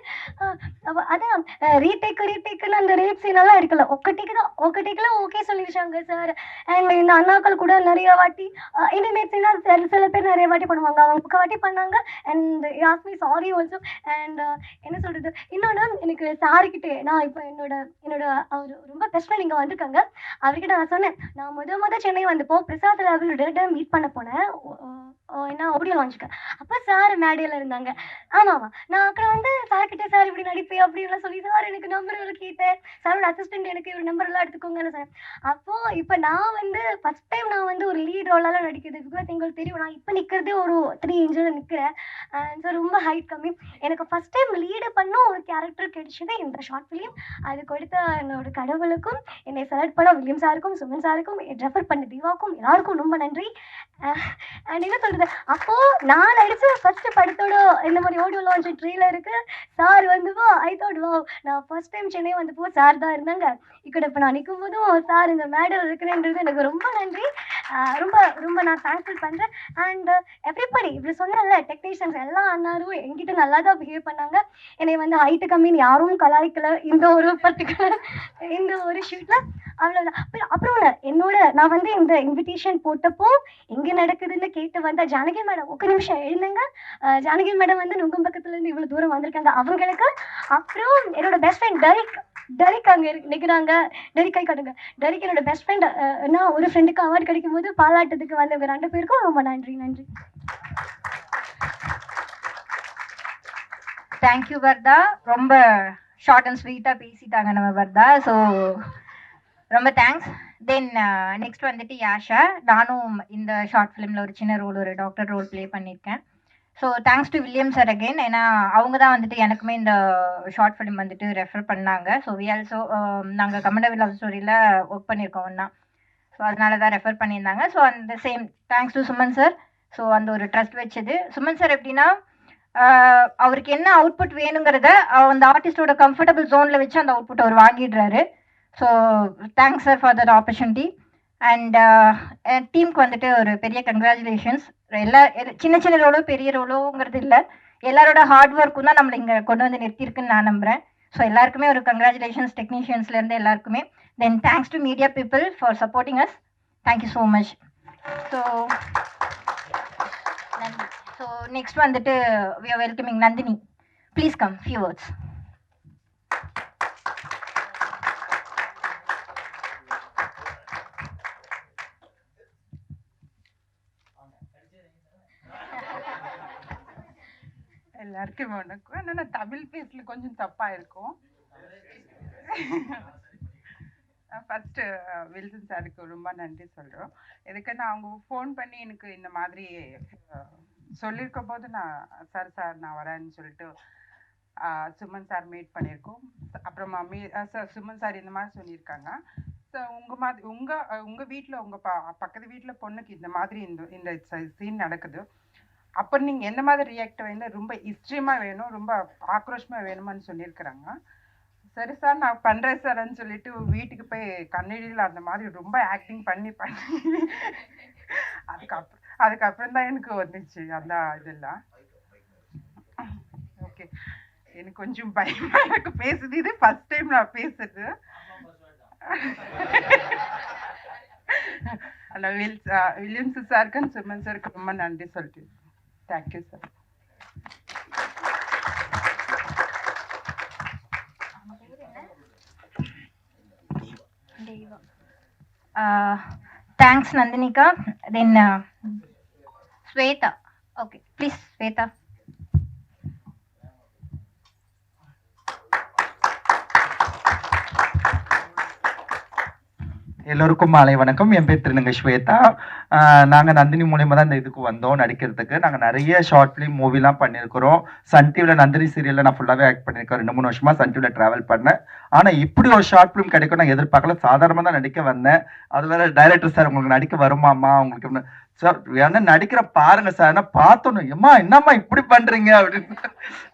Speaker 7: அதான் ரீடேக்குன்னு அந்த ரேப் சீன் எல்லாம் எடுக்கல. ஒக்க டேக்ல ஓகே சொல்லிருச்சாங்க சார். அண்ட் இந்த அண்ணாக்கள் கூட நிறைய வாட்டி இனிமேட் சீனா சில பேர் நிறைய வாட்டி பண்ணுவாங்க, அவங்க பக்க வாட்டி பண்ணாங்க. And ask me sorry also. And என்ன சொல்றது, இன்னொன்று எனக்கு சாருக்கிட்டே நான் இப்போ என்னோட அவர் ரொம்ப பெஸ்ட் ஃப்ரெண்ட் இங்கே வந்திருக்காங்க. அவர்கிட்ட நான் சொன்னேன், நான் முத சென்னை வந்தப்போ பிரசாத் ராவல் டேரக்டர் மீட் பண்ண போனேன், என்ன ஆடியோ லான்ச்சுக்கு. அப்போ சார் மேடையில் இருந்தாங்க. ஆமாம், நான் அப்புறம் வந்து சார்கிட்ட சார் இப்படி நடிப்பேன் அப்படின்லாம் சொல்லி சார் எனக்கு நம்பர் கேட்டேன். சாரோட அசிஸ்டன்ட் எனக்கு இவர் நம்பர்லாம் எடுத்துக்கோங்கன்னு சார். அப்போது இப்போ நான் வந்து ஃபஸ்ட் டைம் நான் வந்து ஒரு லீட் ரோலால் நடிக்கிறது. பிகாஸ் எங்களுக்கு தெரியும் நான் இப்போ நிற்கிறதே ஒரு 3 இன்ச்சில் நிற்கிறேன். ஸோ ரொம்ப ஹைட் கம்மி. எனக்கு ஃபஸ்ட் டைம் லீடு பண்ணும் ஒரு கேரக்டர் கிடைச்சது இந்த ஷார்ட் ஃபிலிம். அது கொடுத்த என்னோட கடவுளுக்கும், என்னை செலக்ட் பண்ண வில்லியம் சாருக்கும், சுமன் சாருக்கும், ரெஃபர் பண்ண தீவாவுக்கும் எல்லாருக்கும் ரொம்ப நன்றி. அண்ட் என்ன சொல்கிறது, அப்போது நான் நடித்த ஃபஸ்ட்டு படத்தோட இந்த மாதிரி ஆடியோ லான்ச் ட்ரெய்லருக்கு சார் வந்து ஐ தாட் வாவ், நான் ஃபஸ்ட் டைம் சென்னை வந்தப்போ சார் தான் இருந்தாங்க. இப்போ நான் நிற்கும் போதும் சார் இந்த மேடல் இருக்கிறேன்றது எனக்கு ரொம்ப நன்றி. ரொம்ப ரொம்ப நான் தேங்க்ஃபுல் பண்ணுறேன். அண்ட் எவ்ரிபடி இப்படி சொன்னல டெக்னீஷியன்ஸ் எல்லா அண்ணாரும் என்கிட்ட நல்லா தான் பிஹேவ் பண்ணாங்க. என்னை வந்து ஹைட்டு கம்மின்னு யாரும் கலாய்க்கல இந்த ஒரு பர்டிகுலர் இந்த ஒரு ஷூட்டில். அவ்வளோதான். அப்புறம் நான் வந்து இந்த இன்விடேஷன் போட்டப்போ எங்கே நடக்குதுன்னு கேட்டு வந்த ஜானகி மேடம் ஒரு நிமிஷம் எழுந்துங்க. ஜானகி மேடம் வந்து நுங்கம் பக்கத்துலேருந்து இவ்வளோ தூரம் வந்திருக்காங்க அவங்களுக்கு. அப்புறம் என்னோட பெஸ்ட் ஃப்ரெண்ட் டெரிக் அங்கே நிற்கிறாங்க. டெரிக் கை காட்டுங்க. டெரிக் என்னோட பெஸ்ட் ஃப்ரெண்ட். நான் ஒரு ஃப்ரெண்டுக்கு அவார்டு கிடைக்கும் போது பாராட்டத்துக்கு வந்தவங்க 2 பேருக்கும் ரொம்ப நன்றி.
Speaker 5: தேங்க்யூ வர்தா. ரொம்ப ஷார்ட் அண்ட் ஸ்வீட்டாக பேசிட்டாங்க நம்ம வர்தா. ஸோ ரொம்ப தேங்க்ஸ். தென் நெக்ஸ்ட் வந்துட்டு யாஷா. நானும் இந்த ஷார்ட் ஃபிலிமில் ஒரு சின்ன ரோல், ஒரு டாக்டர் ரோல் ப்ளே பண்ணியிருக்கேன். So thanks to William sir again. ஏன்னா அவங்க தான் வந்துட்டு எனக்குமே இந்த ஷார்ட் ஃபிலிம் வந்துட்டு ரெஃபர் பண்ணாங்க. ஸோ வி ஆல்சோ நாங்கள் கமெண்டபிள் லவ் ஸ்டோரியில் ஒர்க் பண்ணியிருக்கோம் ஒன்றா. ஸோ அதனால தான் ரெஃபர் பண்ணியிருந்தாங்க. ஸோ அந்த same thanks to Suman sir. So அந்த ஒரு ட்ரஸ்ட் வச்சது சுமன் சார். எப்படின்னா அவருக்கு என்ன அவுட்புட் வேணுங்கிறத அந்த ஆர்டிஸ்டோட கம்ஃபர்டபுள் ஜோனில் வச்சு அந்த அவுட்புட் அவர் வாங்கிடுறாரு. So thanks sir for that opportunity. And டீமுக்கு வந்துட்டு ஒரு பெரிய கங்க்ராச்சுலேஷன்ஸ். சின்ன ரோலோ பெரிய ரோலோங்கிறது இல்லை, எல்லாரோட ஹார்ட் ஒர்க்கும் தான் நம்மளை இங்கே கொண்டு வந்து நிறுத்தியிருக்குன்னு நான் நம்புகிறேன். ஸோ எல்லாருக்குமே ஒரு கங்க்ராச்சுலேஷன்ஸ், டெக்னீஷியன்ஸ்லேருந்து எல்லாருக்குமே. Then thanks to media people for supporting us. Thank you so much. So நன்றி. ஸோ நெக்ஸ்ட் வந்துட்டு we are welcoming Nandini. Please come, few words.
Speaker 8: எல்லாருக்கும் வணக்கம். ஆனால் நான் தமிழ் பேசல கொஞ்சம் தப்பாக இருக்கும். ஃபஸ்ட்டு வில்சன் சாருக்கு ரொம்ப நன்றி சொல்கிறோம். எதுக்குன்னா அவங்க ஃபோன் பண்ணி எனக்கு இந்த மாதிரி சொல்லியிருக்க போது நான் சார் நான் வரேன்னு சொல்லிட்டு சுமன் சார் மீட் பண்ணியிருக்கோம். அப்புறமா சார் சுமன் சார் இந்த மாதிரி சொல்லியிருக்காங்க. ஸோ உங்கள் வீட்டில் உங்கள் பக்கத்து வீட்டில் பொண்ணுக்கு இந்த மாதிரி இந்த சீன் நடக்குது, அப்போ நீங்கள் எந்த மாதிரி ரியாக்ட் வேணும், ரொம்ப எக்ஸ்ட்ரீமாக வேணும், ரொம்ப ஆக்ரோஷமாக வேணுமான்னு சொல்லியிருக்கிறாங்க. சரி சார் நான் பண்ணுறேன் சார்ன்னு சொல்லிட்டு வீட்டுக்கு போய் கண்ணடியில் அந்த மாதிரி ரொம்ப ஆக்டிங் பண்ணி அதுக்கப்புறம் தான் எனக்கு வந்துச்சு அந்த இதெல்லாம். ஓகே, எனக்கு கொஞ்சம் பயமா எனக்கு பேசுது. இது ஃபர்ஸ்ட் டைம் நான் பேசுறது. ஆனால் வில்லியம்ஸ் சாருக்கு சுமன் சாருக்கு ரொம்ப நன்றி சொல்லிட்டு. Thank you sir.
Speaker 5: தேங்க்ஸ் நந்தினிகா. Then Swetha. Okay please Swetha.
Speaker 9: எல்லோருக்கும் மாலை வணக்கம். என் பேர் திருநங்கை ஸ்வேதா. நாங்கள் நந்தினி மூலியமாக தான் இந்த இதுக்கு வந்தோம் நடிக்கிறதுக்கு. நாங்கள் நிறைய ஷார்ட் ஃபிலிம் மூவிலாம் பண்ணியிருக்கிறோம். சன் டிவியில் நந்தினி சீரியலில் நான் ஃபுல்லாகவே ஆக்ட் பண்ணியிருக்கேன். 2-3 வருஷமாக சன் டிவியில் ட்ராவல் பண்ணேன். ஆனால் இப்படி ஒரு ஷார்ட் ஃபிலிம் கிடைக்கும் நான் எதிர்பார்க்கல. சாதாரணமாக தான் நடிக்க வந்தேன். அது வேறு டைரக்டர் சார் உங்களுக்கு நடிக்க வருமாம்மா உங்களுக்கு சார் என்ன நடிக்கிற பாருங்க சார், நான் பார்த்தோன்னு எம்மா என்னம்மா இப்படி பண்ணுறீங்க அப்படின்னு.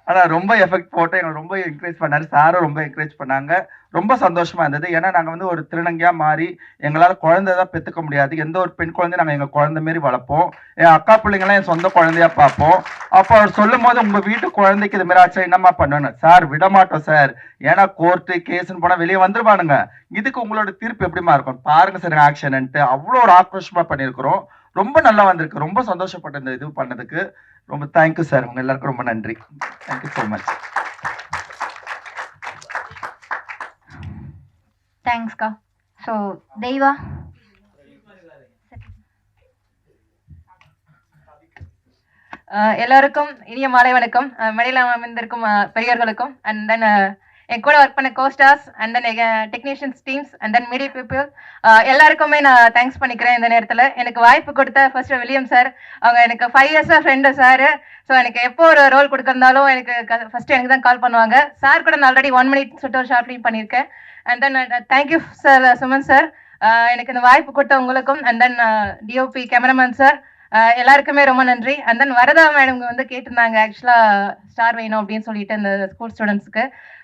Speaker 9: ஆனால் ரொம்ப எஃபெக்ட் போட்டு எங்களை ரொம்ப என்கரேஜ் பண்ணாரு. சாரும் ரொம்ப என்கரேஜ் பண்ணாங்க. ரொம்ப சந்தோஷமா இருந்தது. ஏன்னா நாங்கள் வந்து ஒரு திருநங்கையா மாறி எங்களால் குழந்தை தான் பெற்றுக்க முடியாது. எந்த ஒரு பெண் குழந்தையும் நாங்கள் எங்கள் குழந்தை மாரி வளர்ப்போம். என் அக்கா பிள்ளைங்களாம் என் சொந்த குழந்தையா பார்ப்போம். அப்போ அவர் சொல்லும் போது உங்க வீட்டு குழந்தைக்கு இது மாதிரி ஆச்சா என்னம்மா பண்ணணும் சார், விட மாட்டோம் சார், ஏன்னா கோர்ட்டு கேஸ்ன்னு போனா வெளியே வந்துருவானுங்க, இதுக்கு உங்களோட தீர்ப்பு எப்படிமா இருக்கும் பாருங்க சார் ஆக்ஷன்ட்டு அவ்வளோ ஒரு ஆக்ரோஷமா பண்ணியிருக்கிறோம். ரொம்ப நல்லா வந்திருக்கு, ரொம்ப சந்தோஷப்பட்ட இந்த இது பண்ணதுக்கு ரொம்ப தேங்க்யூ சார். உங்க எல்லாருக்கும் ரொம்ப நன்றி. Thank you so much.
Speaker 5: தேங்க்ஸ்க்கா. ஸோ தெய்வா.
Speaker 10: எல்லாருக்கும் இனிய மாலை வணக்கம். மேடையில் அமர்ந்திருக்கும் பெரியவர்களுக்கும் அண்ட் தென் என் கூட ஒர்க் பண்ண co-stars and then technicians teams and then media people எல்லாருக்குமே நான் தேங்க்ஸ் பண்ணிக்கிறேன். இந்த நேரத்தில் எனக்கு வாய்ப்பு கொடுத்த ஃபர்ஸ்ட் வில்லியம் சார், அவங்க எனக்கு 5 இயர்ஸாக ஃப்ரெண்டு சார். ஸோ எனக்கு எப்போ ஒரு ரோல் கொடுக்குறதாலும் எனக்கு ஃபர்ஸ்ட் எனக்கு தான் கால் பண்ணுவாங்க. சார் கூட நான் ஆல்ரெடி 1 மினிட் சொல்லிட்டு ஒரு ஷார்ட் ஃபிலிம் பண்ணியிருக்கேன். And then thank you sir Suman sir, எனக்கு இந்த வாய்ப்பு கொடுத்த உங்களுக்கும் and then DOP cameraman sir எல்லாருக்குமே ரொம்ப நன்றி. அண்ட் தென் வரதா மேடம் வந்து கேட்டிருந்தாங்க ஆக்சுவலாக ஸ்டார் வேணும் அப்படின்னு சொல்லிட்டு இந்த ஸ்கூல் ஸ்டூடெண்ட்ஸ்க்கு.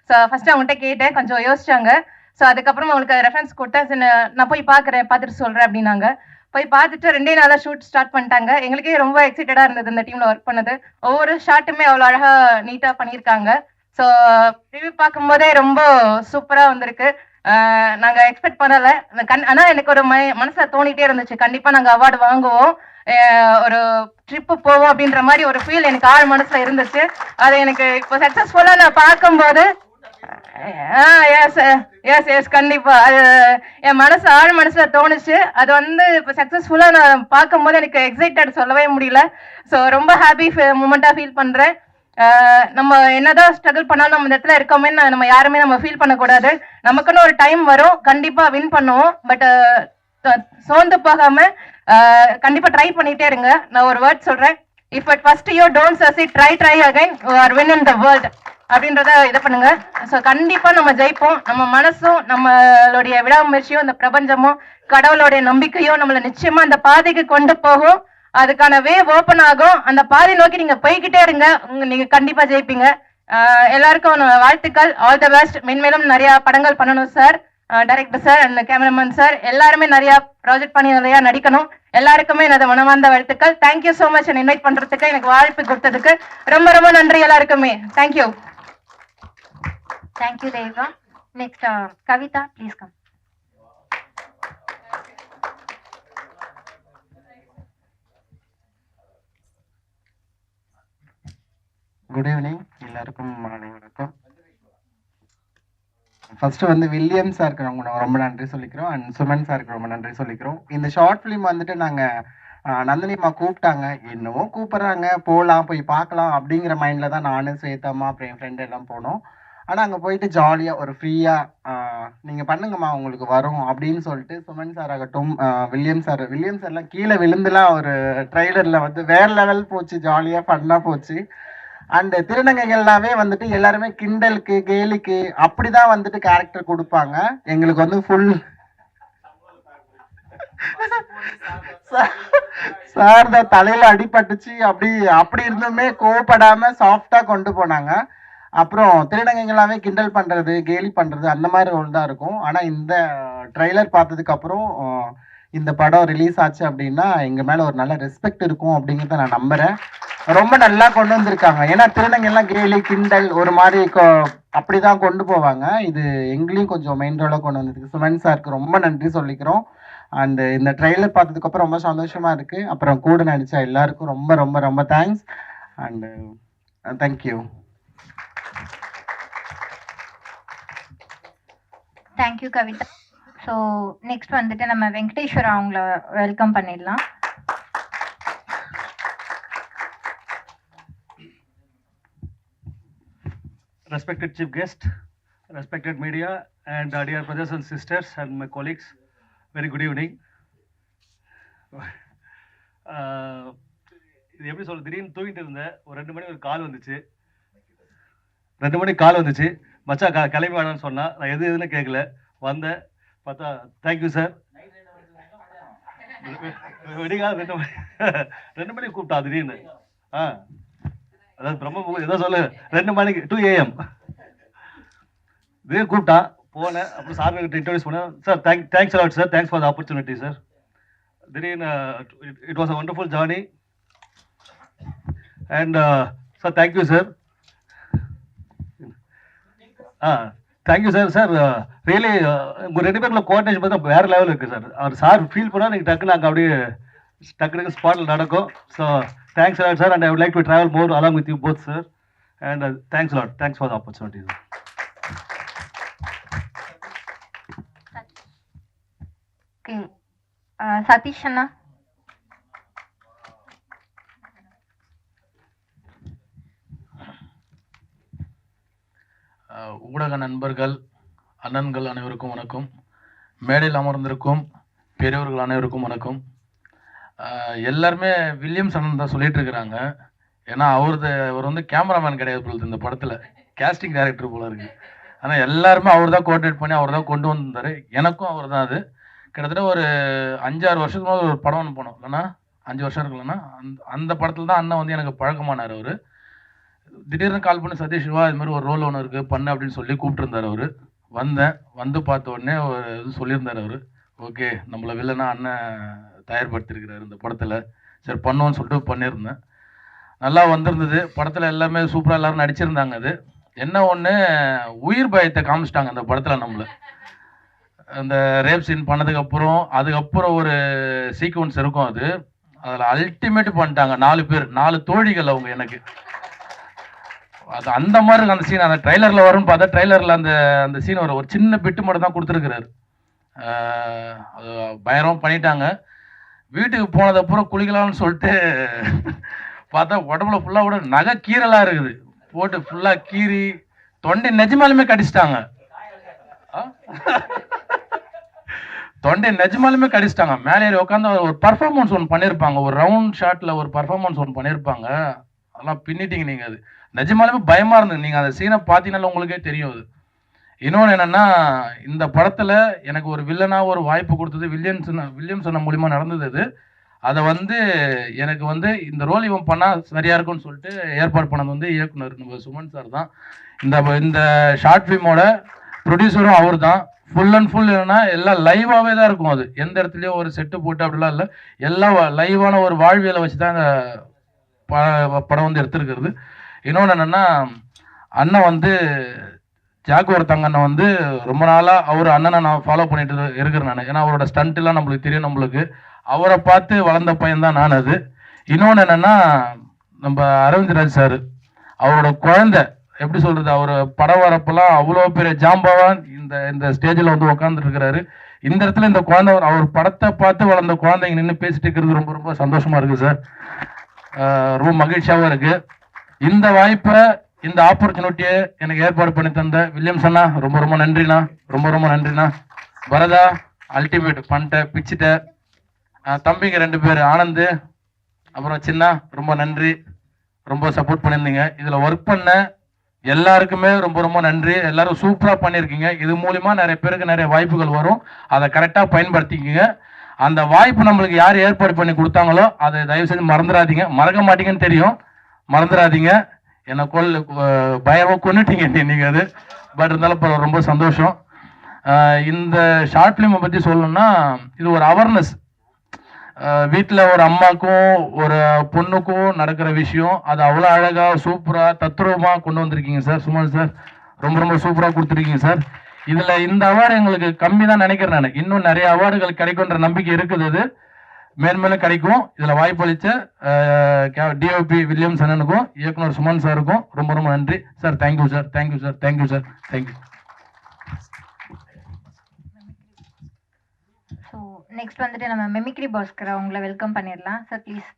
Speaker 10: ஸோ ஃபஸ்ட்டு அவங்கள்ட்ட கேட்டேன், கொஞ்சம் யோசிச்சாங்க. ஸோ அதுக்கப்புறம் அவங்களுக்கு ரெஃபரன்ஸ் கொடுத்தேன், நான் போய் பார்க்குறேன், பார்த்துட்டு சொல்கிறேன் அப்படின்னாங்க. போய் பார்த்துட்டு 2 நாளாக ஷூட் ஸ்டார்ட் பண்ணிட்டாங்க. எங்களுக்கே ரொம்ப எக்ஸைட்டடாக இருந்தது இந்த டீமில் ஒர்க் பண்ணது. ஒவ்வொரு ஷாட்டுமே அவ்வளோ அழகாக நீட்டாக பண்ணியிருக்காங்க. ஸோ ரிவ்யூ பார்க்கும்போதே ரொம்ப சூப்பராக வந்திருக்கு. நாங்கள் எக்ஸ்பெக்ட் பண்ணலை ஆனால் எனக்கு ஒரு மனசில் தோணிகிட்டே இருந்துச்சு, கண்டிப்பாக நாங்கள் அவார்டு வாங்குவோம், ஒரு ட்ரிப்பு போவோம் அப்படின்ற மாதிரி ஒரு ஃபீல் எனக்கு ஆழ் மனசில் இருந்துச்சு. அது எனக்கு இப்போ சக்ஸஸ்ஃபுல்லாக நான் பார்க்கும்போது எஸ் கண்டிப்பாக அது என் மனசு ஆழ் மனசில் தோணுச்சு. அது வந்து இப்போ சக்ஸஸ்ஃபுல்லாக நான் பார்க்கும்போது எனக்கு எக்ஸைட்டட் சொல்லவே முடியல. ஸோ ரொம்ப ஹாப்பி மூமெண்ட்டாக ஃபீல் பண்ணுறேன். நம்ம என்னதான் ஸ்ட்ரகிள் பண்ணாலும் நம்ம இந்த இடத்துல இருக்கோமே நம்ம யாருமே நம்ம ஃபீல் பண்ணக்கூடாது. நமக்குன்னு ஒரு டைம் வரும், கண்டிப்பாக வின் பண்ணுவோம். பட் சோர்ந்து போகாமல் கண்டிப்பாக ட்ரை பண்ணிகிட்டே இருங்க. நான் ஒரு வேர்ட் சொல்கிறேன், if at first you don't succeed try again you are win in the world அப்படின்றத இதை பண்ணுங்க. ஸோ கண்டிப்பாக நம்ம ஜெயிப்போம். நம்ம மனசும் நம்மளுடைய விடாமுயற்சியும் இந்த பிரபஞ்சமும் கடவுளுடைய நம்பிக்கையும் நம்மளை நிச்சயமாக அந்த பாதைக்கு கொண்டு போகும். அதுக்கான வேவ் ஓப்பன் ஆகும். அந்த பாதை நோக்கி நீங்கள் போய்கிட்டே இருங்க, நீங்கள் கண்டிப்பாக ஜெயிப்பீங்க. எல்லாருக்கும் வாழ்த்துக்கள், ஆல் த பெஸ்ட். மென்மேலும் நிறையா படங்கள் பண்ணணும் sir, director sir and cameraman sir எல்லாருமே நிறையா ப்ராஜெக்ட் பண்ணி நிறையா நடிக்கணும். எல்லாருக்குமே எனது மனமார்ந்த வாழ்த்துக்கள். தேங்க்யூ ஸோ மச் என்னை இன்வைட் பண்ணுறதுக்கு, எனக்கு வாய்ப்பு கொடுத்ததுக்கு ரொம்ப ரொம்ப நன்றி எல்லாருக்குமே. Thank you.
Speaker 5: Thank you Deva. Next Kavitha, please come.
Speaker 11: Good evening, எல்லாருக்கும் மாலை வணக்கம். ஃபர்ஸ்ட் வந்து வில்லியம் சாருக்கு ரொம்ப நன்றி சொல்லிக்கிறோம் அண்ட் சுமன் சாருக்கு ரொம்ப நன்றி சொல்லிக்கிறோம். இந்த ஷார்ட் ஃபிலிம் வந்துட்டு நாங்கள் நந்தினிமா கூப்பிட்டாங்க, என்னவோ கூப்பிட்றாங்க போகலாம் போய் பார்க்கலாம் அப்படிங்கிற மைண்டில் தான் நானும் ஸ்வேதாம்மா அப்புறம் என் ஃப்ரெண்டு எல்லாம் போனோம். ஆனால் அங்கே போயிட்டு ஜாலியாக ஒரு ஃப்ரீயாக நீங்கள் பண்ணுங்கம்மா உங்களுக்கு வரும் அப்படின்னு சொல்லிட்டு சுமன் சார் ஆகட்டும் வில்லியம் சார்லாம் கீழே விழுந்துலாம் ஒரு ட்ரைலரில் வந்து வேறு லெவல் போச்சு, ஜாலியாக ஃபன்னாக போச்சு. அண்டு திருநங்கைகள்னாவே வந்துட்டு எல்லாருமே கிண்டலுக்கு கேலிக்கு அப்படிதான் வந்துட்டு கேரக்டர் கொடுப்பாங்க. எங்களுக்கு வந்து ஃபுல் சார் தான் தலையில அடிபட்டுச்சு, அப்படி இருந்துமே கோவப்படாம சாஃப்டா கொண்டு போனாங்க. அப்புறம் திருநங்கைகளாவே கிண்டல் பண்றது கேலி பண்றது அந்த மாதிரி ரோல் தான் இருக்கும். ஆனா இந்த ட்ரெய்லர் பார்த்ததுக்கு அப்புறம் இந்த படம் ரிலீஸ் ஆச்சு அப்படின்னா எங்க மேல ஒரு நல்ல ரெஸ்பெக்ட் இருக்கும் அப்படிங்கிறத நான் நம்புறேன். ரொம்ப நல்லா கொண்டு வந்திருக்காங்க. ஏன்னா திருநங்கைலாம் கேலி கிண்டல் ஒரு மாதிரி அப்படிதான் கொண்டு போவாங்க. இது எங்களையும் கொஞ்சம் மெயின் ரோலாக கொண்டு வந்ததுக்கு சுமன் சாருக்கு ரொம்ப நன்றி சொல்லிக்கிறோம். அண்ட் இந்த ட்ரெய்லர் பார்த்ததுக்கு அப்புறம் ரொம்ப சந்தோஷமா இருக்கு. அப்புறம் கூட நடிச்ச எல்லாருக்கும் ரொம்ப ரொம்ப ரொம்ப thanks and thank you.
Speaker 5: Thank you Kavitha. So next வந்துட்டு நம்ம வெங்கடேஸ்வரா அவங்கள வெல்கம் பண்ணிடலாம்.
Speaker 12: Respected chief guest, respected media and dear brothers and sisters and my colleagues, very good evening. இது எப்படி சொல்ல, திடீர்னு தூங்கிட்டு இருந்தேன், ஒரு 2 மணி ஒரு கால் வந்துச்சு, 2 மணிக்கு கால் வந்துச்சு, மச்சா கிளம்பி வேணான்னு சொன்னா, நான் எதுன்னு கேட்கல, வந்தேன் பார்த்தா தேங்க்யூ சார். வெடிகால் 2 மணிக்கு கூப்பிட்டா திடீர்னு. அதாவது பிரம்ம ஏதோ சொல்லு 2 மணிக்கு 2 AM திடீர்னு கூப்பிட்டா, போனேன். அப்புறம் சார் கிட்ட இன்ட்ரோடியூஸ் பண்ணேன். Sir thanks a lot sir, thanks for the opportunity sir. திடீர்னு it was a wonderful journey. And sir thank you sir. Thank you sir. Sir really உங்கள் 2 பேருக்குள்ள கோஆர்டினேஷன் பார்த்தா வேறு லெவலில் இருக்குது சார். அவர் சார் ஃபீல் பண்ணால் நீங்கள் டக்குன்னு அங்கே அப்படியே டக்குனு ஸ்பாட்டில் நடக்கும். So thanks lot sir. And I would like to travel more along with you both sir. And thanks lot. Thanks for the opportunity sir.
Speaker 5: Okay, Satish அண்ணா.
Speaker 13: ஊடக நண்பர்கள், அண்ணன்கள் அனைவருக்கும் வணக்கம். மேடையில் அமர்ந்திருக்கும் பெரியவர்கள் அனைவருக்கும் வணக்கம். எல்லாருமே வில்லியம்ஸ் அண்ணன் தான் சொல்லிட்டு இருக்கிறாங்க. ஏன்னா அவர் வந்து கேமராமேன் கிடையாது போல இந்த படத்தில், கேஸ்டிங் டைரக்டர் போல இருக்கு. ஆனால் எல்லாருமே அவர் தான் கோஆர்டினேட் பண்ணி அவர் தான் கொண்டு வந்தார். எனக்கும் அவர் தான். அது கிட்டத்தட்ட ஒரு 5-6 வருஷத்துக்கு முன்னாடி ஒரு படம் ஒன்று போனோம் இல்லைன்னா 5 வருஷம் இருக்குல்லண்ணா. அந்த படத்தில் தான் அண்ணன் வந்து எனக்கு பழக்கமானார். அவர் திடீர்னு கால் பண்ணி சதீஷ் வா, இது மாதிரி ஒரு ரோல் ஒன்று இருக்குது பண்ணு அப்படின்னு சொல்லி கூப்பிட்டுருந்தார். அவர் வந்து பார்த்த உடனே ஒரு இது சொல்லியிருந்தார். அவர் ஓகே நம்மளை வில்லனா அண்ணன் தயார்படுத்திருக்கிறார் இந்த படத்தில், சரி பண்ணுவோன்னு சொல்லிட்டு பண்ணியிருந்தேன். நல்லா வந்திருந்தது. படத்தில் எல்லாமே சூப்பராக எல்லோரும் நடிச்சிருந்தாங்க. அது என்ன ஒன்று, உயிர் பயத்தை காமிச்சிட்டாங்க அந்த படத்தில் நம்மளை. அந்த ரேப் சீன் பண்ணதுக்கப்புறம் அதுக்கப்புறம் ஒரு சீக்வன்ஸ் இருக்கும். அதில் அல்டிமேட் பண்ணிட்டாங்க. 4 பேர் 4 தோழிகள் அவங்க எனக்கு. அது அந்த மாதிரி இருக்கு அந்த சீன். அந்த ட்ரைலரில் வரும்னு பார்த்தா ட்ரைலரில் அந்த சீன் ஒரு சின்ன பிட்டு மட்டும் தான் கொடுத்துருக்குறாரு. அது பயங்கரமாக பண்ணிட்டாங்க. வீட்டுக்கு போனதப்புறம் குளிக்கலாம்னு சொல்லிட்டு பார்த்தா உடம்புல ஃபுல்லாக கூட நகை கீரலாக இருக்குது. போட்டு ஃபுல்லாக கீறி தொண்டை நிஜமாலுமே கடிச்சிட்டாங்க. தொண்டை நிஜமாலுமே கடிச்சிட்டாங்க. மேலே ஏறி உட்காந்து ஒரு பர்ஃபார்மன்ஸ் ஒன்று பண்ணியிருப்பாங்க. ஒரு ரவுண்ட் ஷாட்டில் ஒரு பர்ஃபார்மன்ஸ் ஒன்று பண்ணியிருப்பாங்க. அதெல்லாம் பின்னிட்டீங்க நீங்கள். அது நிஜமாலுமே பயமாக இருந்தது. நீங்கள் அந்த சீனை பார்த்தீங்கன்னால உங்களுக்கே தெரியும். அது இன்னொன்று என்னென்னா, இந்த படத்தில் எனக்கு ஒரு வில்லனாக ஒரு வாய்ப்பு கொடுத்தது வில்லியம்ஸ் அண்ணன் மூலிமா நடந்தது. அதை வந்து எனக்கு வந்து இந்த ரோல் இவன் பண்ணால் சரியாக இருக்கும்னு சொல்லிட்டு ஏற்பாடு பண்ணது வந்து இயக்குனர் நம்ம சுமன் சார் தான். இந்த ஷார்ட் ஃபிலிமோட ப்ரொடியூசரும் அவர் தான். ஃபுல் அண்ட் ஃபுல் என்னன்னா எல்லாம் லைவாகவே தான் இருக்கும். அது எந்த இடத்துலையும் ஒரு செட்டு போட்டு அப்படிலாம் இல்லை. எல்லாம் லைவான ஒரு வாழ்வியலை வச்சு தான் இந்த படம் வந்து எடுத்துருக்கிறது. இன்னொன்று என்னென்னா, அண்ணன் வந்து ஜாக்குவர் தங்கண்ணன் வந்து ரொம்ப நாளாக அவர் அண்ணனை நான் ஃபாலோ பண்ணிட்டு இருக்கிறேன் நான். ஏன்னா அவரோட ஸ்டண்ட்லாம் நம்மளுக்கு தெரியும். நம்மளுக்கு அவரை பார்த்து வளர்ந்த பையன் தான் நான். அது இன்னொன்று என்னென்னா, நம்ம அரவிந்த் ராஜ் சார் அவரோட குழந்தை எப்படி சொல்கிறது, அவர் படம் வரப்பெல்லாம் அவ்வளோ பெரிய ஜாம்பாவான் இந்த ஸ்டேஜில் வந்து உட்காந்துட்டு இருக்கிறாரு. இந்த இடத்துல இந்த குழந்தை அவர் படத்தை பார்த்து வளர்ந்த குழந்தைங்க நின்று பேசிட்டு இருக்கிறது ரொம்ப ரொம்ப சந்தோஷமாக இருக்குது சார். ரொம்ப மகிழ்ச்சியாகவும் இருக்குது. இந்த வாய்ப்பை இந்த ஆப்பர்ச்சுனிட்டியை எனக்கு ஏற்பாடு பண்ணி தந்த வில்லியம்ஸ் அண்ணா ரொம்ப ரொம்ப நன்றிண்ணா. ரொம்ப ரொம்ப நன்றிண்ணா. வரதா அல்டிமேட் பண்ணிட்ட பிச்சுட்ட. தம்பிங்க 2 பேர் ஆனந்து அப்புறம் சின்ன ரொம்ப நன்றி. ரொம்ப சப்போர்ட் பண்ணியிருந்தீங்க. இதில் ஒர்க் பண்ண எல்லாருக்குமே ரொம்ப ரொம்ப நன்றி. எல்லாரும் சூப்பராக பண்ணியிருக்கீங்க. இது மூலிமா நிறைய பேருக்கு நிறைய வாய்ப்புகள் வரும். அதை கரெக்டாக பயன்படுத்திக்கிங்க. அந்த வாய்ப்பு நம்மளுக்கு யார் ஏற்பாடு பண்ணி கொடுத்தாங்களோ அதை தயவு செஞ்சு மறந்துடாதீங்க. மறக்க மாட்டீங்கன்னு தெரியும், மறந்துடாதீங்க. என்னை பயமாக கொண்டுட்டீங்க நீங்கள். அது பட் இருந்தாலும் ரொம்ப சந்தோஷம். இந்த ஷார்ட் ஃபிலிமை பற்றி சொல்லணும்னா, இது ஒரு அவேர்னஸ். வீட்டில் ஒரு அம்மாக்கும் ஒரு பொண்ணுக்கும் நடக்கிற விஷயம், அது அவ்வளோ அழகாக சூப்பராக தத்ரூபமாக கொண்டு வந்திருக்கீங்க சார். சுமன் சார் ரொம்ப ரொம்ப சூப்பராக கொடுத்துருக்கீங்க சார். இதில் இந்த அவார்டு எங்களுக்கு கம்மி தான் நினைக்கிறேன் நான். இன்னும் நிறைய அவார்டுகள் கிடைக்குன்ற நம்பிக்கை இருக்குது. அது மேன்மேலும் கிடைக்கும். இதில் வாய்ப்பளித்த டிஓபி வில்லியம்ஸ் அண்ணனுக்கும் இயக்குனர் சுமன் சாருக்கும் ரொம்ப ரொம்ப நன்றி sir. Thank you sir. Thank you sir. Thank you sir. Thank you.
Speaker 5: So next வந்துட்டு நம்ம மெமிக்ரி பாஸ்கர் அவங்கள வெல்கம் பண்ணிடலாம் சார் ப்ளீஸ்.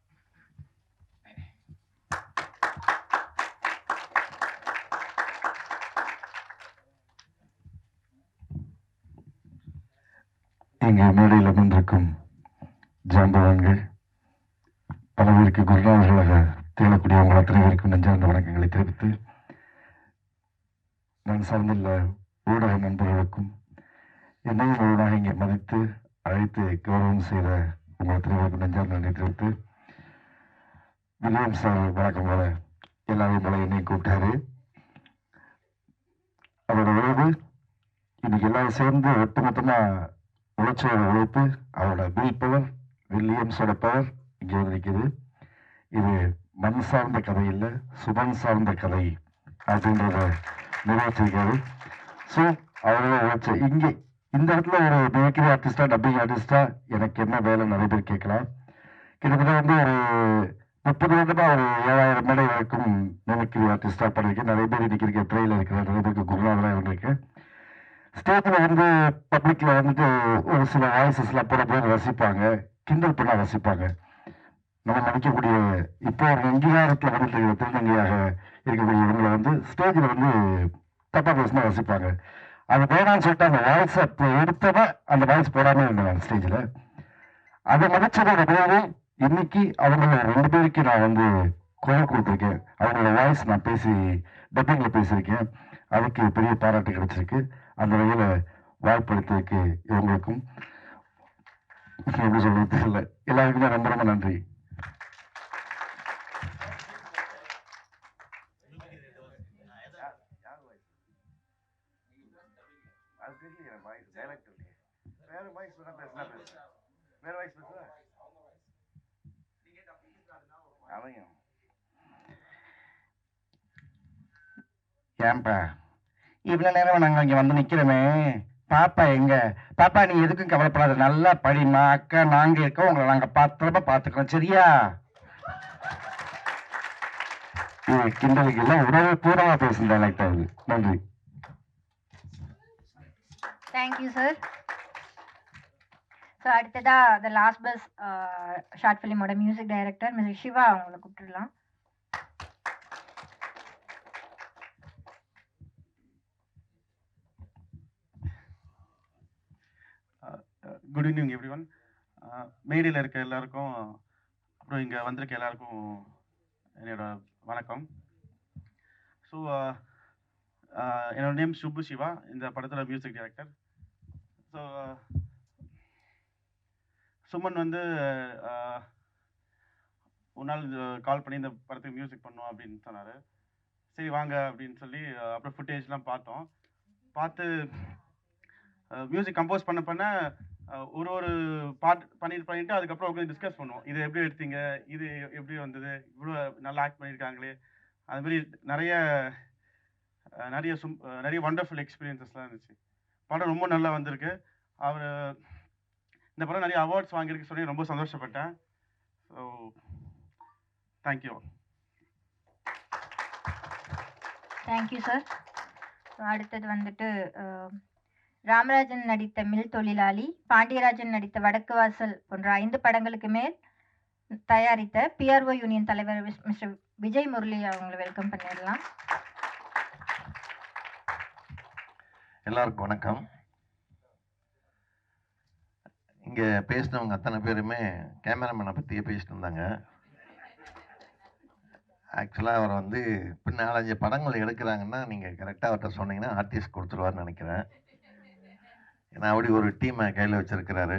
Speaker 14: இங்கே மேடையில் அமர்ந்திருக்கும் ஜாம்பவான்கள், பல பேருக்கு குருநாதர்களாக திகழக்கூடிய உங்கள் அத்தனை பேருக்கும் நெஞ்சார்ந்த வணக்கங்களை தெரிவித்து, நான் சார்ந்துள்ள ஊடக நண்பர்களுக்கும் என்னையும் ஒருவனாக இங்கே மதித்து அழைத்து கௌரவம் செய்த உங்கள் அத்தனை பேருக்கும் நெஞ்சார்ந்த நன்றி தெரிவித்து, வில்லியம் சார் வழக்கம் போல எல்லாரும் போல என்னையும் கூப்பிட்டாரு. அவரோட உறவு இன்னைக்கு எல்லாரும் சேர்ந்து ஒட்டுமொத்தமாக உழைச்சோட உழைப்பு, அவரோட வில் பவர், வில்லியம்ஸோட பவர் இங்கே வந்து நிற்கிது. இது மண் சார்ந்த கதை இல்லை, சுமன் சார்ந்த கதை அப்படின்றத நிர்வகிச்சிருக்காரு. ஸோ அவரோட உழைச்ச இங்கே இந்த இடத்துல ஒரு மிமிக்ரி ஆர்டிஸ்டா, டப்பிங் ஆர்டிஸ்டா எனக்கு என்ன வேலை நிறைய பேர் கேட்கலாம். கிட்டத்தட்ட வந்து ஒரு 30 வருடமா ஒரு 7000 மேடை வரைக்கும் மிமிக்ரி ஆர்டிஸ்டா பண்ணியிருக்கேன். நிறைய பேர் இன்னைக்கு இருக்க திரையில் இருக்கிற நிறைய பேருக்கு குருநாதராக இருந்திருக்கேன். ஸ்டேஜில் வந்து பப்ளிக்ல வந்துட்டு ஒரு சில வாய்ஸஸ்லாம் போடும்போது ரசிப்பாங்க, கிண்டல் பண்ண ரசிப்பாங்க. நம்ம நினைக்கக்கூடிய இப்போ ஒரு அங்கீகாரத்தில் வந்துட்டு திருநங்கையாக இருக்கக்கூடிய இவங்களை வந்து ஸ்டேஜில் வந்து தப்பா பேசினா ரசிப்பாங்க. அது வேணான்னு சொல்லிட்டு அந்த வாய்ஸை எடுத்தவ அந்த வாய்ஸ் போடாமல் இருந்தேன் ஸ்டேஜில். அதை மதிச்சதோட போது இன்னைக்கு அவங்கள 2 பேருக்கு நான் வந்து குரல் கொடுத்துருக்கேன். அவங்களோட வாய்ஸ் நான் பேசி டப்பிங்கில் பேசியிருக்கேன். அதுக்கு பெரிய பாராட்டு கிடைச்சிருக்கு. அந்த வகையில் வாய்ப்படுத்திருக்கு இவங்களுக்கும் எப்படி சொல்றது தெரியல. எல்லாருக்குமே ரொம்ப ரொம்ப நன்றி.
Speaker 11: ஏன்பா இவ்வளோ நேரம் நாங்கள் இங்கே வந்து நிற்கிறோமே, பாப்பா எங்க? பாப்பா நீ எதுக்கும் கவலைப்படாத, நல்லா படிமா. அக்கா நாங்கள் இருக்கோம், உங்களை நாங்கள் பத்திரமா பார்த்துக்கிறோம், சரியா?
Speaker 14: கிண்டலுக்கு எல்லாம் உடனே பூர்வமாக பேசுகிறேன். லைக் ஆகுது. நன்றி.
Speaker 5: Thank you sir. ஸோ அடுத்ததா த லாஸ்ட் பஸ் ஷார்ட் ஃபிலிமோட மியூசிக் டைரக்டர் மிஸ்டர் சிவா அவங்களை கூப்பிட்டுடலாம்.
Speaker 15: Good evening everyone. மேடையில் இருக்க எல்லாருக்கும், அப்புறம் இங்கே வந்திருக்க எல்லாருக்கும் என்னோட வணக்கம். ஸோ என்னோட நேம் சுப்பு சிவா, இந்த படத்தில் மியூசிக் டைரக்டர். ஸோ சுமன் வந்து ஒரு நாள் கால் பண்ணி இந்த படத்துக்கு மியூசிக் பண்ணுவோம் அப்படின்னு சொன்னார். சரி வாங்க அப்படின்னு சொல்லி அப்புறம் ஃபுட்டேஜ்லாம் பார்த்து மியூசிக் கம்போஸ் பண்ண ஒரு பார்ட் பண்ணிட்டு அதுக்கப்புறம் உட்காந்து டிஸ்கஸ் பண்ணுவோம். இது எப்படி எடுத்தீங்க, இது எப்படி வந்தது, இவ்வளோ நல்லா ஆக்ட் பண்ணியிருக்காங்களே. அதுமாரி நிறைய வண்டர்ஃபுல் எக்ஸ்பீரியன்ஸஸ்லாம் இருந்துச்சு. படம் ரொம்ப நல்லா வந்திருக்கு. இந்த படம் நிறைய அவார்ட்ஸ் வாங்கியிருக்கு சொல்லி ரொம்ப சந்தோஷப்பட்டேன். So thank you.
Speaker 5: Thank you sir. அடுத்தது வந்துட்டு ராமராஜன் நடித்த மில் தொழிலாளி, பாண்டியராஜன் நடித்த வடக்கு வாசல் போன்ற 5 படங்களுக்கு மேல் தயாரித்த பிஆர்ஓ யூனியன் தலைவர் மிஸ்டர் விஜய் முரளி அவங்களை வெல்கம் பண்ணிடலாம்.
Speaker 16: எல்லாருக்கும் வணக்கம். இங்கே பேசினவங்க அத்தனை பேருமே கேமராமேனை பற்றியே பேசிட்டு இருந்தாங்க. ஆக்சுவலாக அவர் வந்து இப்போ 4-5 படங்கள் எடுக்கிறாங்கன்னா நீங்கள் கரெக்டாக அவர்கிட்ட சொன்னீங்கன்னா ஆர்டிஸ்ட் கொடுத்துருவார்னு நினைக்கிறேன். ஏன்னா அப்படி ஒரு டீமை கையில் வச்சுருக்கிறாரு.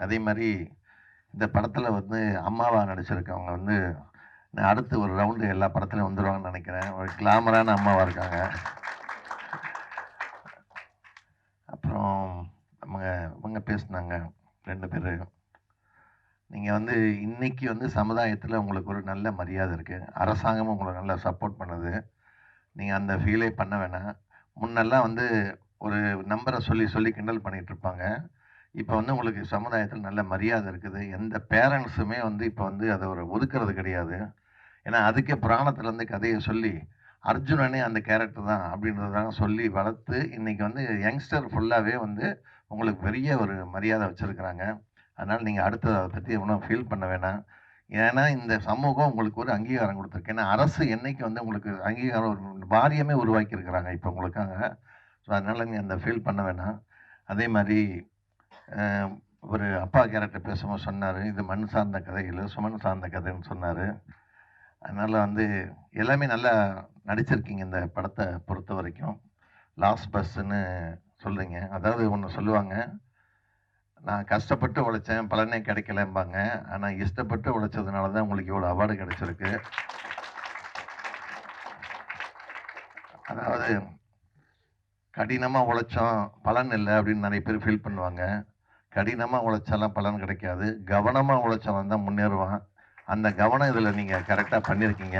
Speaker 16: அதே மாதிரி இந்த படத்தில் வந்து அம்மாவா நடிச்சிருக்கவங்க வந்து அடுத்து ஒரு ரவுண்டு எல்லா படத்துலையும் வந்துடுவாங்கன்னு நினைக்கிறேன். ஒரு கிளாமரான அம்மாவாக இருக்காங்க. அப்புறம் இவங்க பேசினாங்க 2 பேர். நீங்கள் வந்து இன்னைக்கு வந்து சமுதாயத்தில் உங்களுக்கு ஒரு நல்ல மரியாதை இருக்குது. அரசாங்கமும் உங்களுக்கு நல்லா சப்போர்ட் பண்ணுது. நீங்கள் அந்த ஃபீலே பண்ண வேணாம். முன்னெல்லாம் வந்து ஒரு நம்பரை சொல்லி கிண்டல் பண்ணிகிட்டு இருப்பாங்க. இப்போ வந்து உங்களுக்கு சமுதாயத்தில் நல்ல மரியாதை இருக்குது. எந்த பேரண்ட்ஸுமே வந்து இப்போ வந்து அதை ஒரு ஒதுக்கிறது கிடையாது. ஏன்னா அதுக்கே புராணத்துலேருந்து கதையை சொல்லி அர்ஜுனனே அந்த கேரக்டர் தான் அப்படின்றதாக சொல்லி வளர்த்து இன்றைக்கி வந்து யங்ஸ்டர் ஃபுல்லாகவே வந்து உங்களுக்கு பெரிய ஒரு மரியாதை வச்சுருக்குறாங்க. அதனால் நீங்கள் அடுத்தது அதை பற்றி ஒன்றும் ஃபீல் பண்ண வேணாம். ஏன்னா இந்த சமூகம் உங்களுக்கு ஒரு அங்கீகாரம் கொடுத்துருக்கு. ஏன்னா அரசு என்னைக்கு வந்து உங்களுக்கு அங்கீகாரம் ஒரு வாரியமே உருவாக்கியிருக்கிறாங்க இப்போ உங்களுக்காக. ஸோ அதனால் நீங்கள் அந்த ஃபீல் பண்ண வேணாம். அதே மாதிரி ஒரு அப்பா கேரக்டர் பேசும்போது சொன்னார், இது மண் சார்ந்த கதை இல்லை சுமன் சார்ந்த கதைன்னு சொன்னார். அதனால் வந்து எல்லாமே நல்லா நடிச்சிருக்கீங்க இந்த படத்தை பொறுத்த வரைக்கும். லாஸ்ட் பஸ்ஸுன்னு சொல்கிறீங்க. அதாவது ஒன்று சொல்லுவாங்க, நான் கஷ்டப்பட்டு உழைச்சேன் பலனே கிடைக்கலம்பாங்க. ஆனால் இஷ்டப்பட்டு உழைச்சதுனால தான் உங்களுக்கு இவ்வளோ அவார்டு கிடைச்சிருக்கு. அதாவது கடினமாக உழைச்சோம் பலன் இல்லை அப்படின்னு நிறைய பேர் ஃபீல் பண்ணுவாங்க. கடினமாக உழைச்சாலாம் பலன் கிடைக்காது. கவனமாக உழைச்சவன் தான் முன்னேறுவான். அந்த கவனம் இதில் நீங்கள் கரெக்டாக பண்ணியிருக்கீங்க.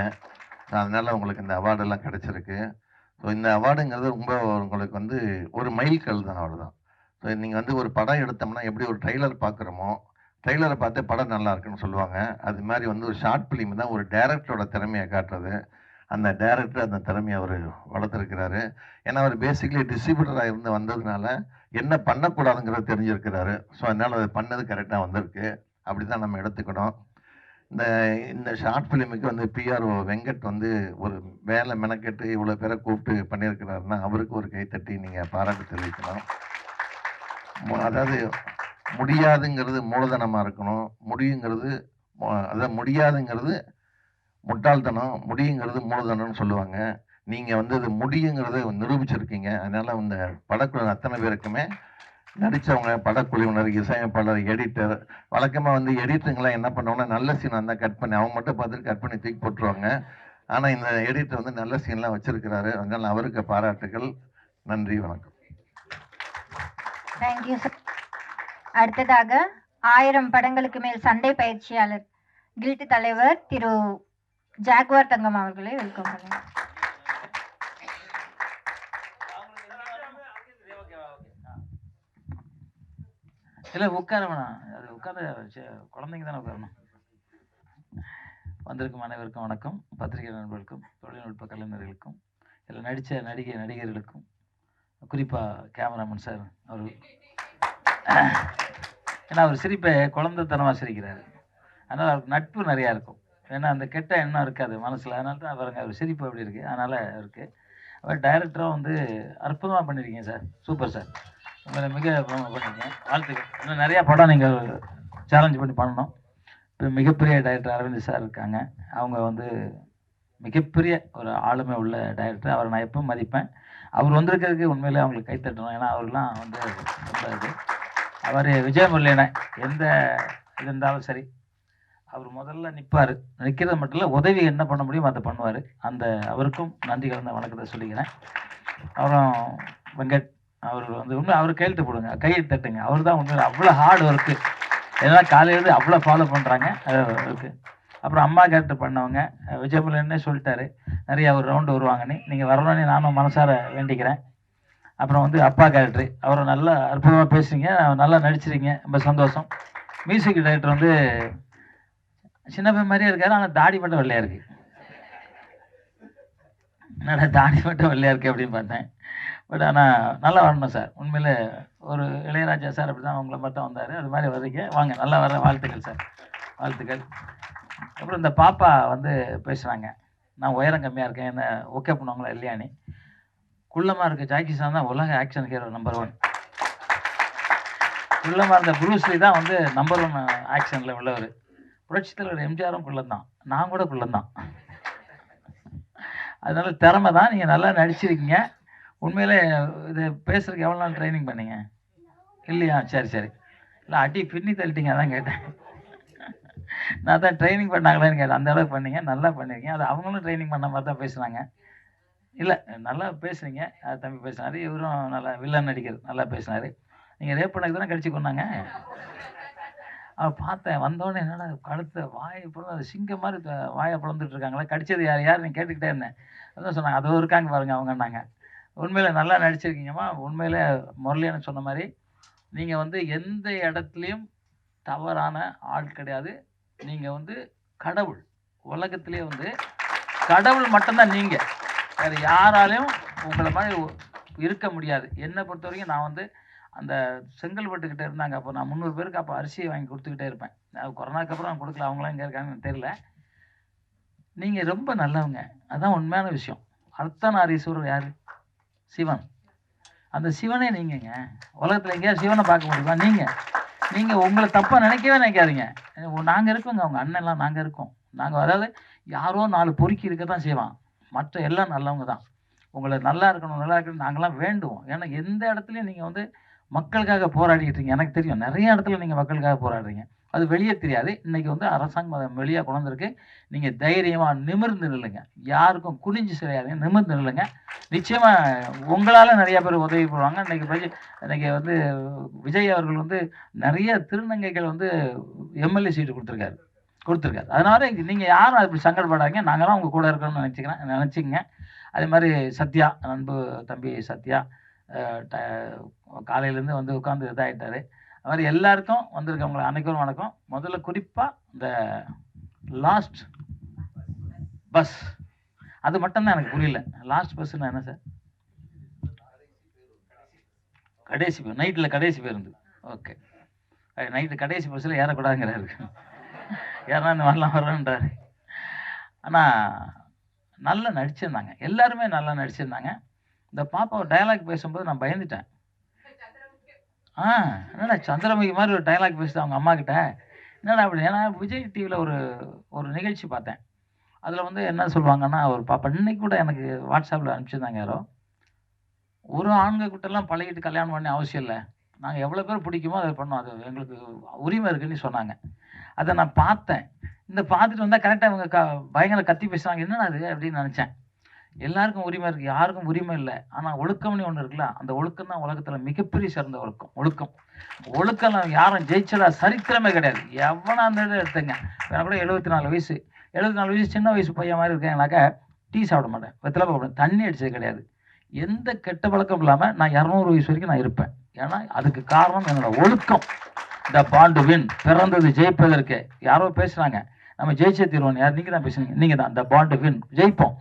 Speaker 16: அதனால் உங்களுக்கு இந்த அவார்டெல்லாம் கிடச்சிருக்கு. ஸோ இந்த அவார்டுங்கிறது ரொம்ப உங்களுக்கு வந்து ஒரு மைல்கல் தான், அவ்வளோதான். ஸோ நீங்கள் வந்து ஒரு படம் எடுத்தோம்னா எப்படி ஒரு ட்ரெய்லர் பார்க்குறோமோ, ட்ரெய்லரை பார்த்து படம் நல்லா இருக்குன்னு சொல்லுவாங்க. அது மாதிரி வந்து ஒரு ஷார்ட் ஃபிலிம் தான் ஒரு டைரக்டரோட திறமையை காட்டுறது. அந்த டைரக்டர் அந்த திறமையை அவர் வளர்த்துருக்கிறாரு. ஏன்னா அவர் பேசிக்கலி டிஸ்ட்ரிபியூட்டராக இருந்து வந்ததுனால என்ன பண்ணக்கூடாதுங்கிறத தெரிஞ்சிருக்கிறாரு. ஸோ அதனால் அது பண்ணது கரெக்டாக வந்திருக்கு. அப்படி தான் நம்ம எடுத்துக்கணும். இந்த இந்த ஷார்ட் ஃபிலிமுக்கு வந்து பிஆர்ஓ வெங்கட் வந்து ஒரு வேலை மெனக்கெட்டு இவ்வளோ பேரை கூப்பிட்டு பண்ணியிருக்கிறாருன்னா அவருக்கு ஒரு கைத்தட்டி நீங்கள் பாராட்டு தெரிவிக்கணும். அதாவது முடியாதுங்கிறது மூலதனமாக இருக்கணும். முடியுங்கிறது அதாவது முடியாதுங்கிறது முட்டாள்தனம், முடியுங்கிறது மூலதனம்னு சொல்லுவாங்க. நீங்கள் வந்து அது முடியுங்கிறத நிரூபிச்சிருக்கீங்க. அதனால் இந்த படக்குழு அத்தனை பேருக்குமே நடித்தவங்க, படக்குழுவினர், இசையமைப்பாளர், எடிட்டர், வழக்கமாக வந்து எடிட்டருங்களாம் என்ன பண்ணுவாங்கன்னா நல்ல சீனாக இருந்தால் கட் பண்ணி அவங்க மட்டும் பார்த்துட்டு கட் பண்ணி தூக்கி போட்டுருவாங்க. ஆனால் இந்த எடிட்டர் வந்து நல்ல சீன்லாம் வச்சுருக்கிறாரு. அதனால் அவருக்கு பாராட்டுகள். நன்றி, வணக்கம்.
Speaker 5: Thank you sir. அடுத்ததாக 1000 படங்களுக்கு மேல் சண்டை பயிற்சியாளர் கில்ட் தலைவர் திரு ஜாக்வார் தங்கம் அவர்களை வெல்கம் பண்ணுங்க.
Speaker 17: இல்லை உட்கார வேணாம், அது உட்காந்து குழந்தைங்க தானே உட்காரணும். வந்திருக்கும் அனைவருக்கும் வணக்கம். பத்திரிகை நண்பர்களுக்கும் தொழில்நுட்ப கலைஞர்களுக்கும் இதில் நடித்த நடிகர்களுக்கும் குறிப்பாக கேமராமேன் சார் அவர், ஏன்னா அவர் சிரிப்பை குழந்தைத்தனமாக சிரிக்கிறார். அதனால் அவருக்கு நட்பு நிறையா இருக்கும். ஏன்னா அந்த கெட்ட எண்ணம் இருக்காது மனசில். அதனால தான் அவருங்க அவர் சிரிப்பு அப்படி இருக்குது. அதனால் அவருக்கு அவர் டைரக்டராக வந்து அற்புதமாக பண்ணியிருக்கீங்க சார். சூப்பர் சார், உங்களை மிக பண்ணியிருக்கேன். வாழ்த்துக்கள். இன்னும் நிறையா படம் நீங்கள் சேலஞ்ச் பண்ணி பண்ணணும். இப்போ மிகப்பெரிய டைரக்டர் அரவிந்த் சார் இருக்காங்க. அவங்க வந்து மிகப்பெரிய ஒரு ஆளுமை உள்ள டைரக்டர். அவரை நான் எப்பவும் மதிப்பேன். அவர் வந்திருக்கிறதுக்கு உண்மையிலே அவங்களுக்கு கைத்தட்டணும். ஏன்னா அவர்லாம் வந்து ரொம்ப இது. அவர் விஜயமுரளியனை எந்த இது இருந்தாலும் சரி, அவர் முதல்ல நிற்பார். நிற்கிறது மட்டும் இல்லை, உதவி என்ன பண்ண முடியும் அதை பண்ணுவார். அந்த அவருக்கும் நன்றி கலந்த வணக்கத்தை சொல்லிக்கிறேன். அப்புறம் வெங்கட் அவர் வந்து உண்மை அவர் கையெழுத்து போடுங்க, கையெழுத்து தட்டுங்க. அவர் தான் உண்மையில் அவ்வளோ ஹார்ட் ஒர்க்கு. ஏன்னா காலையிலேருந்து அவ்வளோ ஃபாலோ பண்ணுறாங்க இருக்குது. அப்புறம் அம்மா கேரக்டர் பண்ணவங்க விஜயமுரளியனே சொல்லிட்டாரு நிறையா ஒரு ரவுண்டு வருவாங்கன்னு. நீங்கள் வரணும்னு நானும் மனசார வேண்டிக்கிறேன். அப்புறம் வந்து அப்பா கேரக்டரு, அவரை நல்லா அற்புதமாக பேசுகிறீங்க, நல்லா நடிச்சிருக்கீங்க, ரொம்ப சந்தோஷம். மியூசிக் டைரக்டர் வந்து சின்ன பையன் மாதிரியே இருக்காரு, ஆனால் தாடி மட்டும் வெள்ளையாக இருக்குது. என்னடா தாடி மட்டும் வெள்ளையாக இருக்குது அப்படின்னு பார்த்தேன். பட் ஆனால் நல்லா வரணும் சார். உண்மையில் ஒரு இளையராஜா சார் அப்படி தான் அவங்கள மட்டும் வந்தார். அது மாதிரி வர்றீங்க, வாங்க, நல்லா வர. வாழ்த்துக்கள் சார், வாழ்த்துக்கள். அப்புறம் இந்த பாப்பா வந்து பேசுகிறாங்க, நான் உயரம் கம்மியாக இருக்கேன், என்ன ஓகே பண்ணுவாங்களா இல்லையானி. குள்ளமாக இருக்க ஜாக்கி சான் தான் உலக ஆக்ஷன் ஹீரோ நம்பர் 1. குள்ளமாக இருந்த ப்ரூஸ்லி தான் வந்து நம்பர் 1 ஆக்ஷனில் உள்ளவர். புரட்சி தலைவர் எம்ஜிஆரும் குள்ளந்தான், நான் கூட குள்ளந்தான். அதனால திறமை தான். நீங்கள் நல்லா நடிச்சிருக்கீங்க. உண்மையிலே இது பேசுறதுக்கு எவ்வளோ நாள் ட்ரைனிங் பண்ணீங்க? இல்லையா? சரி சரி. இல்லை அடி பின்னி தள்ளிட்டீங்க, அதான் கேட்டேன். நான் தான் ட்ரைனிங் பண்ணாங்களேன்னு கேட்டேன். அந்த அளவுக்கு பண்ணீங்க, நல்லா பண்ணியிருக்கீங்க. அது அவங்களும் ட்ரைனிங் பண்ண மாதிரி தான் பேசுனாங்க. இல்லை நல்லா பேசுனீங்க. தம்பி பேசினார், இவரும் நல்லா வில்லன் நடிகர், நல்லா பேசினார். நீங்கள் ரேப் பண்ணக்கு தானே கடிச்சு கொண்டாங்க. அவன் பார்த்தேன் வந்தோடனே என்னடா கழுத்தை வாயை பிறந்து சிங்கம் மாதிரி வாயை பிளந்துட்டு இருக்காங்களா, கடிச்சது யார் நீ கேட்டுக்கிட்டே இருந்தேன். அதான் சொன்னாங்க, அதோ இருக்காங்க பாருங்க அவங்கன்னாங்க. உண்மையில் நல்லா நடிச்சிருக்கீங்கம்மா. உண்மையில் முரளியான சொன்ன மாதிரி நீங்கள் வந்து எந்த இடத்துலையும் தவறான ஆள் கிடையாது. நீங்கள் வந்து கடவுள், உலகத்திலே வந்து கடவுள் மட்டும்தான் நீங்கள். வேறு யாராலையும் உங்களை மாதிரி இருக்க முடியாது. என்னை பொறுத்த வரைக்கும் நான் வந்து அந்த செங்கல்பட்டுக்கிட்ட இருந்தாங்க, அப்போ நான் 300 பேருக்கு அப்போ அரிசியை வாங்கி கொடுத்துக்கிட்டே இருப்பேன். அது கொரோனாக்கு அப்புறம் நான் கொடுக்கல, அவங்களாம் எங்கே இருக்காங்கன்னு தெரியல. நீங்கள் ரொம்ப நல்லவங்க, அதுதான் உண்மையான விஷயம். அர்த்தநாரீஸ்வரர் யார்? சிவன். அந்த சிவனே நீங்கங்க. உலகத்தில் எங்கேயாவது சிவனை பார்க்க முடியுமா? நீங்கள் உங்களை தப்பாக நினைக்கவே நினைக்காதீங்க. நாங்கள் இருக்கோங்க, அவங்க அண்ணன்லாம் நாங்கள் இருக்கோம். நாங்கள் அதாவது யாரோ 4 பொறுக்கி இருக்க தான் செய்வான், மற்ற எல்லாம் நல்லவங்க தான். உங்களை நல்லா இருக்கணும், நல்லா இருக்கணும் நாங்களாம் வேண்டுவோம். ஏன்னா எந்த இடத்துலையும் நீங்கள் வந்து மக்களுக்காக போராடிக்கிட்டு இருக்கீங்க. எனக்கு தெரியும் நிறைய இடத்துல நீங்கள் மக்களுக்காக போராடுறீங்க, அது வெளியே தெரியாது. இன்றைக்கி வந்து அரசாங்கம் அதை வெளியாக கொண்டு வந்திருக்கு. நீங்கள் தைரியமாக நிமிர்ந்து நில்லுங்க, யாருக்கும் குனிஞ்சு செய்யாதீங்க, நிமிர்ந்து நில்லுங்க. நிச்சயமாக உங்களால் நிறையா பேர் உதவி பண்ணுவாங்க. இன்றைக்கி வந்து விஜய் அவர்கள் வந்து நிறைய திருநங்கைகள் வந்து எம்எல்ஏ சீட்டு கொடுத்துருக்காரு. கொடுத்துருக்காரு. அதனால நீங்கள் யாரும் அப்படி சங்கடப்படாதீங்க, நாங்களாம் உங்கள் கூட இருக்கணும்னு நினச்சிக்கங்க. அதே மாதிரி சத்யா, அன்பு தம்பி சத்யா காலையிலேருந்து வந்து உட்காந்து இதாகிட்டார். அது மாதிரி எல்லாருக்கும் வந்திருக்கவங்களை அன்னைக்கும் வணக்கம். முதல்ல குறிப்பாக இந்த லாஸ்ட் பஸ் அது மட்டும்தான் எனக்கு புரியல. லாஸ்ட் பஸ்ஸுன்னா என்ன சார்? கடைசி பேர், நைட்டில் கடைசி பேருந்து. ஓகே, நைட்டு கடைசி பஸ்ஸில் ஏறக்கூடாதுங்கிறாரு. ஏன்னா இந்த மாதிரிலாம் வரன்றாரு. ஆனால் நல்லா நடிச்சிருந்தாங்க, எல்லாருமே நல்லா நடிச்சிருந்தாங்க. இந்த பாப்பா டயலாக் பேசும்போது நான் பயந்துட்டேன். என்னடா சந்திரமுகி மாதிரி ஒரு டைலாக் பேசுது அவங்க அம்மா கிட்ட, என்னடா அப்படி. ஏன்னா விஜய் டிவியில் ஒரு நிகழ்ச்சி பார்த்தேன். அதில் வந்து என்ன சொல்லுவாங்கன்னா, ஒரு பாப்பா இன்னைக்கு கூட எனக்கு வாட்ஸ்அப்பில் அனுப்பிச்சிருந்தாங்க யாரோ, ஒரு ஆண்கள் கிட்டலாம் பழகிட்டு கல்யாணம் பண்ண அவசியம் இல்லை, நாங்கள் எவ்வளோ பேர் பிடிக்குமோ அதை பண்ணோம், அது எங்களுக்கு உரிமை இருக்குன்னு சொன்னாங்க. அதை நான் பார்த்தேன். இந்த பார்த்துட்டு வந்தால் கரெக்டாக இவங்க பயங்கர கத்தி பேசுகிறாங்க, என்னடா அது அப்படின்னு நினச்சேன். எல்லாருக்கும் உரிமை இருக்குது, யாருக்கும் உரிமை இல்லை. ஆனால் ஒழுக்கம்னு ஒன்று இருக்குல்ல, அந்த ஒழுக்கம் தான் உலகத்தில் மிகப்பெரிய சிறந்த ஒழுக்கம். ஒழுக்கம் யாரும் ஜெயிச்சதா சரித்திரமே கிடையாது. எவனா இருந்தது எடுத்துங்க. எனக்கு கூட 74 வயசு, 74 வயசு சின்ன வயசு பையன் மாதிரி இருக்கேன்னாக்கா டீ சாப்பிட மாட்டேன், வெத்தலை போட தண்ணி அடிச்சது கிடையாது. எந்த கெட்ட பழக்கம் இல்லாமல் நான் 200 வயசு வரைக்கும் நான் இருப்பேன். ஏன்னா அதுக்கு காரணம் என்னோட ஒழுக்கம். த பாண்ட் வின், பிறந்தது ஜெயிப்பதற்கு. யாரோ பேசுகிறாங்க நம்ம ஜெயிச்சே தீர்வோம், யார்? நீங்கள் தான் பேசுனீங்க, நீங்கள் தான். த பாண்ட் வின், ஜெயிப்போம்.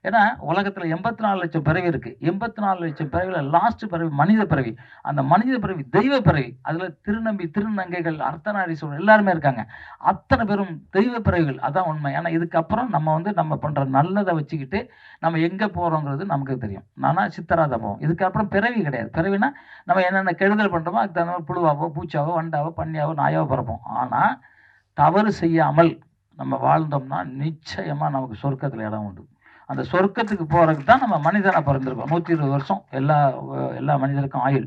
Speaker 17: ஏன்னா உலகத்தில் 84 லட்சம் பிறவி இருக்குது. 84 லட்சம் பிறவியில் லாஸ்ட் பிறவி மனித பிறவி. அந்த மனித பிறவி தெய்வ பிறவி. அதில் திருநம்பி, திருநங்கைகள், அர்த்தநாரீஸ்வரர் எல்லாருமே இருக்காங்க. அத்தனை பேரும் தெய்வ பிறவிகள். அதான் உண்மை. ஏன்னா இதுக்கப்புறம் நம்ம பண்ணுற நல்லதை வச்சுக்கிட்டு நம்ம எங்கே போகிறோங்கிறது நமக்கு தெரியும். நானா சித்தராத போவோம். இதுக்கப்புறம் பிறவி கிடையாது. பிறவினா நம்ம என்னென்ன கெடுதல் பண்ணுறோமோ அதுக்கு தகுந்த மாதிரி புழுவாவோ, பூச்சாவோ, வண்டாவோ, பன்னியாவோ, நாயாவோ பிறப்போம். ஆனால் தவறு செய்யாமல் நம்ம வாழ்ந்தோம்னா நிச்சயமாக நமக்கு சொர்க்கத்தில் இடம் உண்டு. அந்த சொர்க்கத்துக்கு போகிறதுக்கு தான் நம்ம மனிதனாக பிறந்திருக்கோம். 120 வருஷம் எல்லா மனிதருக்கும் ஆயுள்.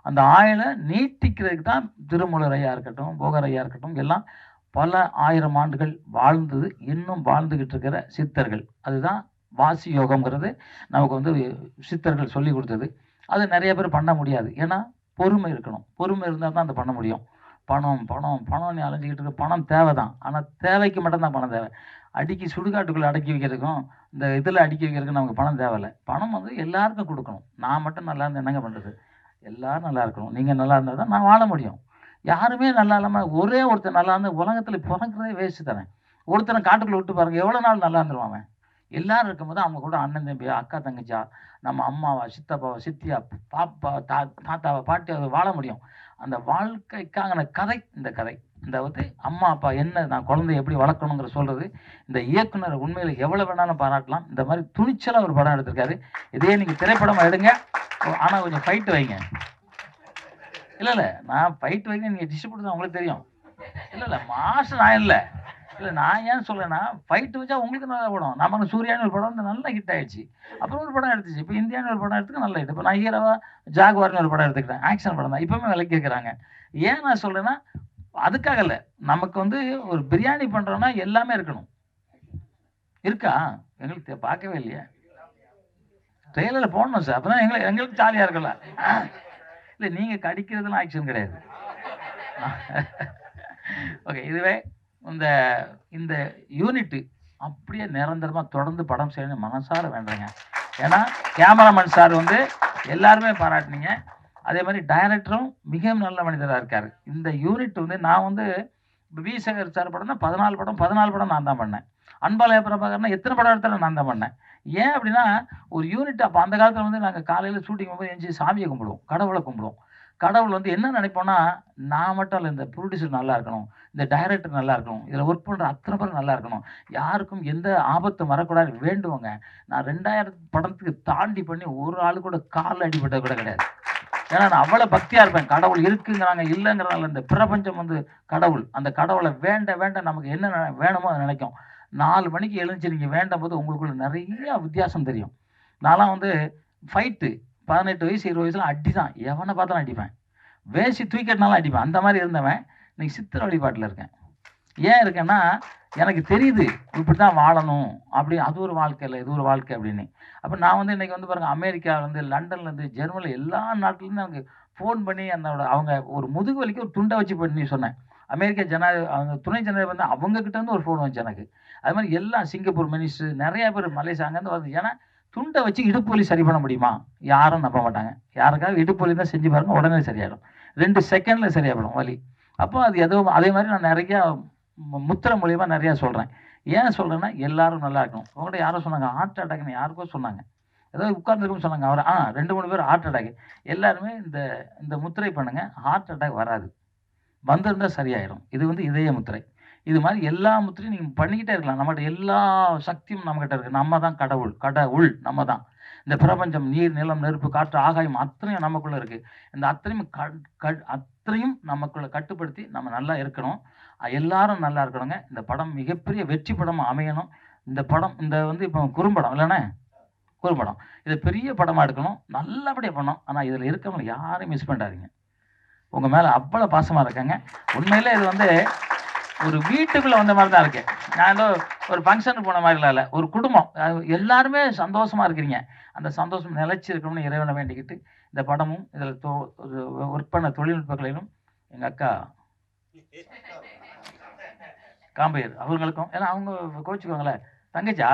Speaker 17: அந்த ஆயுளை நீட்டிக்கிறதுக்கு தான் திருமூலர் ஐயா இருக்கட்டும், போகர் ஐயா இருக்கட்டும், எல்லாம் பல ஆயிரம் ஆண்டுகள் வாழ்ந்தது, இன்னும் வாழ்ந்துக்கிட்டு இருக்கிற சித்தர்கள். அதுதான் வாசி யோகம்ங்கிறது நமக்கு வந்து சித்தர்கள் சொல்லி கொடுத்தது. அது நிறைய பேர் பண்ண முடியாது. ஏன்னா பொறுமை இருக்கணும். பொறுமை இருந்தால் தான் அதை பண்ண முடியும். பணம் பணம் பணம் நீ அலைஞ்சிக்கிட்டு இருக்க, பணம் தேவை தான். ஆனால் தேவைக்கு மட்டும்தான் பணம் தேவை. அடிக்கி சுடுகாட்டுக்குள்ளே அடக்கி வைக்கிறதுக்கும் இந்த இதில் அடக்கி வைக்கிறதுக்கும் நமக்கு பணம் தேவையில்லை. பணம் வந்து எல்லாருக்கும் கொடுக்கணும். நான் மட்டும் நல்லா இருந்தால் என்னங்க பண்ணுறது? எல்லோரும் நல்லா இருக்கணும். நீங்கள் நல்லா இருந்தால் தான் நான் வாழ முடியும். யாருமே நல்லா இல்லாமல் ஒரே ஒருத்தர் நல்லா இருந்தால் உலகத்தில் பிறக்கிறதே வேஸ்ட்டு தானே. ஒருத்தனை காட்டுக்குள்ளே விட்டு பாருங்கள், எவ்வளோ நாள் நல்லா இருந்துருவாங்க. எல்லாரும் இருக்கும்போது அவங்க கூட அண்ணன் தம்பி, அக்கா தங்கச்சா, நம்ம அம்மாவா, சித்தப்பாவா, சித்தியா, பாப்பா, தாத்தாவை, பாட்டியாவை வாழ முடியும். அந்த வாழ்க்கைக்கான கதை இந்த கதை. இந்த வந்து அம்மா அப்பா என்ன, நான் குழந்தைய எப்படி வளர்க்கணுங்கிற சொல்கிறது. இந்த இயக்குனர் உண்மையில் எவ்வளோ வேணாலும் பாராட்டலாம். இந்த மாதிரி துணிச்சலாக ஒரு படம் எடுத்திருக்காரு. இதே நீங்கள் திரைப்படமாக எடுங்க, ஆனால் கொஞ்சம் ஃபைட்டு வைங்க. இல்லை நான் ஃபைட் வைங்க, நீங்கள் டிஸ்ட்ரிபியூட் தான் உங்களுக்கு தெரியும். இல்லை மாஸ்டர் நான் இல்லை. நான் ஏன் சொல்கிறேன்னா, ஃபைட்டு வச்சா உங்களுக்கு நல்லா படம். நமக்கு சூர்யான்னு ஒரு படம் வந்து நல்லா ஹிட் ஆகிடுச்சு. அப்புறம் ஒரு படம் எடுத்துச்சு. இப்போ இந்தியான்னு ஒரு படம் எடுத்துக்க நல்லா ஹிட். இப்போ நான் ஹீரோவா ஜாகுவார்னு ஒரு படம் எடுத்துக்கிட்டேன். ஆக்ஷன் படம் தான். இப்போவுமே விலைக்கு கேட்குறாங்க. ஏன் நான் சொல்கிறேன்னா, அதுக்காக இல்லை. நமக்கு வந்து ஒரு பிரியாணி பண்ணுறோன்னா எல்லாமே இருக்கணும். இருக்கா? எங்களுக்கு பார்க்கவே இல்லையா? ட்ரெயிலரில் போடணும் சார், அப்போ தான் எங்களுக்கு ஜாலியாக இருக்குல்ல. இல்லை நீங்கள் கடிக்கிறதுலாம் ஆக்ஷன் கிடையாது. ஓகே, இதுவே இந்த யூனிட்டு அப்படியே நிரந்தரமாக தொடர்ந்து படம் செய்யணும் மனசார வேண்டுறேங்க. ஏன்னா கேமராமேன் சார் வந்து எல்லாருமே பாராட்டினீங்க. அதே மாதிரி டைரக்டரும் மிக நல்ல மனிதராக இருக்கார். இந்த யூனிட் வந்து நான் வந்து வி சேகர் சார் படம்னா 14 படம் நான் தான் பண்ணேன். அன்பாலய பிரபாகர்னா எத்தனை படம் எடுத்தாலும் நான் தான் பண்ணேன். ஏன் அப்படின்னா ஒரு யூனிட் அப்போ அந்த காலத்தில் வந்து நாங்கள் காலையில் ஷூட்டிங் போகும்போது எஞ்சி சாமியை கும்பிடுவோம், கடவுளை கும்பிடுவோம். கடவுள் வந்து என்ன நினைப்போம்னா, நான் மட்டும் இல்லை, இந்த ப்ரொடியூசர் நல்லா இருக்கணும், இந்த டைரக்டர் நல்லா இருக்கணும், இதில் ஒர்க் பண்ணுற அத்தனை பேர் நல்லா இருக்கணும், யாருக்கும் எந்த ஆபத்தும் வரக்கூடாது வேண்டுவோங்க. நான் 2000 படத்துக்கு தாண்டி பண்ணி ஒரு ஆள் கூட காலில் அடிபட்டது கூட கிடையாது. ஏன்னா நான் அவ்வளோ பக்தியாக இருப்பேன். கடவுள் இருக்குங்கிறாங்க, இல்லைங்கிறனால இந்த பிரபஞ்சம் வந்து கடவுள், அந்த கடவுளை வேண்ட நமக்கு என்ன வேணுமோ அதை நினைக்கும். 4 மணிக்கு எழுந்துச்சு நீங்கள் வேண்டும் போது உங்களுக்குள்ள நிறைய வித்தியாசம் தெரியும். நான்லாம் வந்து ஃபைட்டு 18 வயசு 20 வயசுல அடி தான், எவனை பார்த்தாலும் அடிப்பேன், வேசி தூக்கிட்டனாலும் அடிப்பேன். அந்த மாதிரி இருந்தவன் இன்னைக்கு சித்திர வழிபாட்டில் இருக்கேன். ஏன் இருக்கேன்னா எனக்கு தெரியுது இப்படி தான் வாழணும் அப்படி. அது ஒரு வாழ்க்கை இல்லை, இது ஒரு வாழ்க்கை அப்படின்னு. அப்போ நான் வந்து இன்றைக்கி வந்து பாருங்கள், அமெரிக்காவிலேருந்து, லண்டன்லேருந்து, ஜெர்மனியில் எல்லா நாட்டிலேருந்து எனக்கு ஃபோன் பண்ணி அவங்க ஒரு முதுகு வலிக்கு ஒரு துண்டை வச்சு பண்ணி சொன்னேன். அமெரிக்க அந்த துணை ஜனாதிபதி வந்து அவங்கக்கிட்ட இருந்து ஒரு ஃபோன் வந்துச்சு எனக்கு. அது மாதிரி எல்லாம் சிங்கப்பூர் மினிஸ்டர் நிறையா பேர் மலேசியா அங்கேருந்து வருது. ஏன்னா துண்டை வச்சு இடுப்பு வலி சரி பண்ண முடியுமா? யாரும் நம்ப மாட்டாங்க. யாருக்காவது இடுப்பு வலி தான் செஞ்சு பாருங்க, உடனே சரியாயிடும். 2 செகண்டில் சரியாகிடும் வலி. அப்போ அது எதுவும் அதே மாதிரி நான் நிறையா முத்திரை மூலியமாக நிறையா சொல்கிறேன். ஏன் சொல்கிறேன்னா எல்லாரும் நல்லா இருக்கணும். உங்கள்கிட்ட யாரோ சொன்னாங்க ஹார்ட் அட்டாக்னு, யாருக்கோ சொன்னாங்க, ஏதோ உட்கார்ந்துருக்குன்னு சொன்னாங்க. அவர் 2-3 பேர் ஹார்ட் அட்டாக். எல்லாருமே இந்த முத்திரை பண்ணுங்கள், ஹார்ட் அட்டாக் வராது, வந்திருந்தால் சரியாயிடும். இது வந்து இதய முத்திரை. இது மாதிரி எல்லா முத்திரையும் நீங்கள் பண்ணிக்கிட்டே இருக்கலாம். நம்மகிட்ட எல்லா சக்தியும் நம்மகிட்ட இருக்குது. நம்ம தான் கடவுள் நம்ம தான். இந்த பிரபஞ்சம், நீர், நிலம், நெருப்பு, காற்று, ஆகாயம் அத்தனையும் நமக்குள்ளே இருக்குது. இந்த அத்தனையும் நமக்குள்ளே கட்டுப்படுத்தி நம்ம நல்லா இருக்கணும். எல்லாரும் நல்லா இருக்கணுங்க. இந்த படம் மிகப்பெரிய வெற்றி படமாக அமையணும். இந்த படம் வந்து இப்போ குறும்படம் இல்லைண்ணே, குறும்படம். இதை பெரிய படமாக எடுக்கணும், நல்லபடியாக பண்ணணும். ஆனால் இதில் இருக்கவங்க யாரையும் மிஸ் பண்ணாதீங்க. உங்கள் மேலே அவ்வளோ பாசமாக இருக்காங்க. உண்மையிலே இது வந்து ஒரு வீட்டுக்குள்ளே வந்த மாதிரி தான் இருக்கு. நான் ஏதோ ஒரு ஃபங்க்ஷனுக்கு போன மாதிரிலாம் இல்லை, ஒரு குடும்பம். எல்லாருமே சந்தோஷமாக இருக்கிறீங்க. அந்த சந்தோஷம் நிலைச்சி இருக்கணும்னு இறைவனை வேண்டிக்கிட்டு இந்த படமும் இதில் ஒர்க் பண்ண தொழில்நுட்பங்களையும் எங்கள் அக்கா காம்பையர் அவங்களுக்கும், ஏன்னா அவங்க கோச்சுக்குவாங்களே தங்கச்சா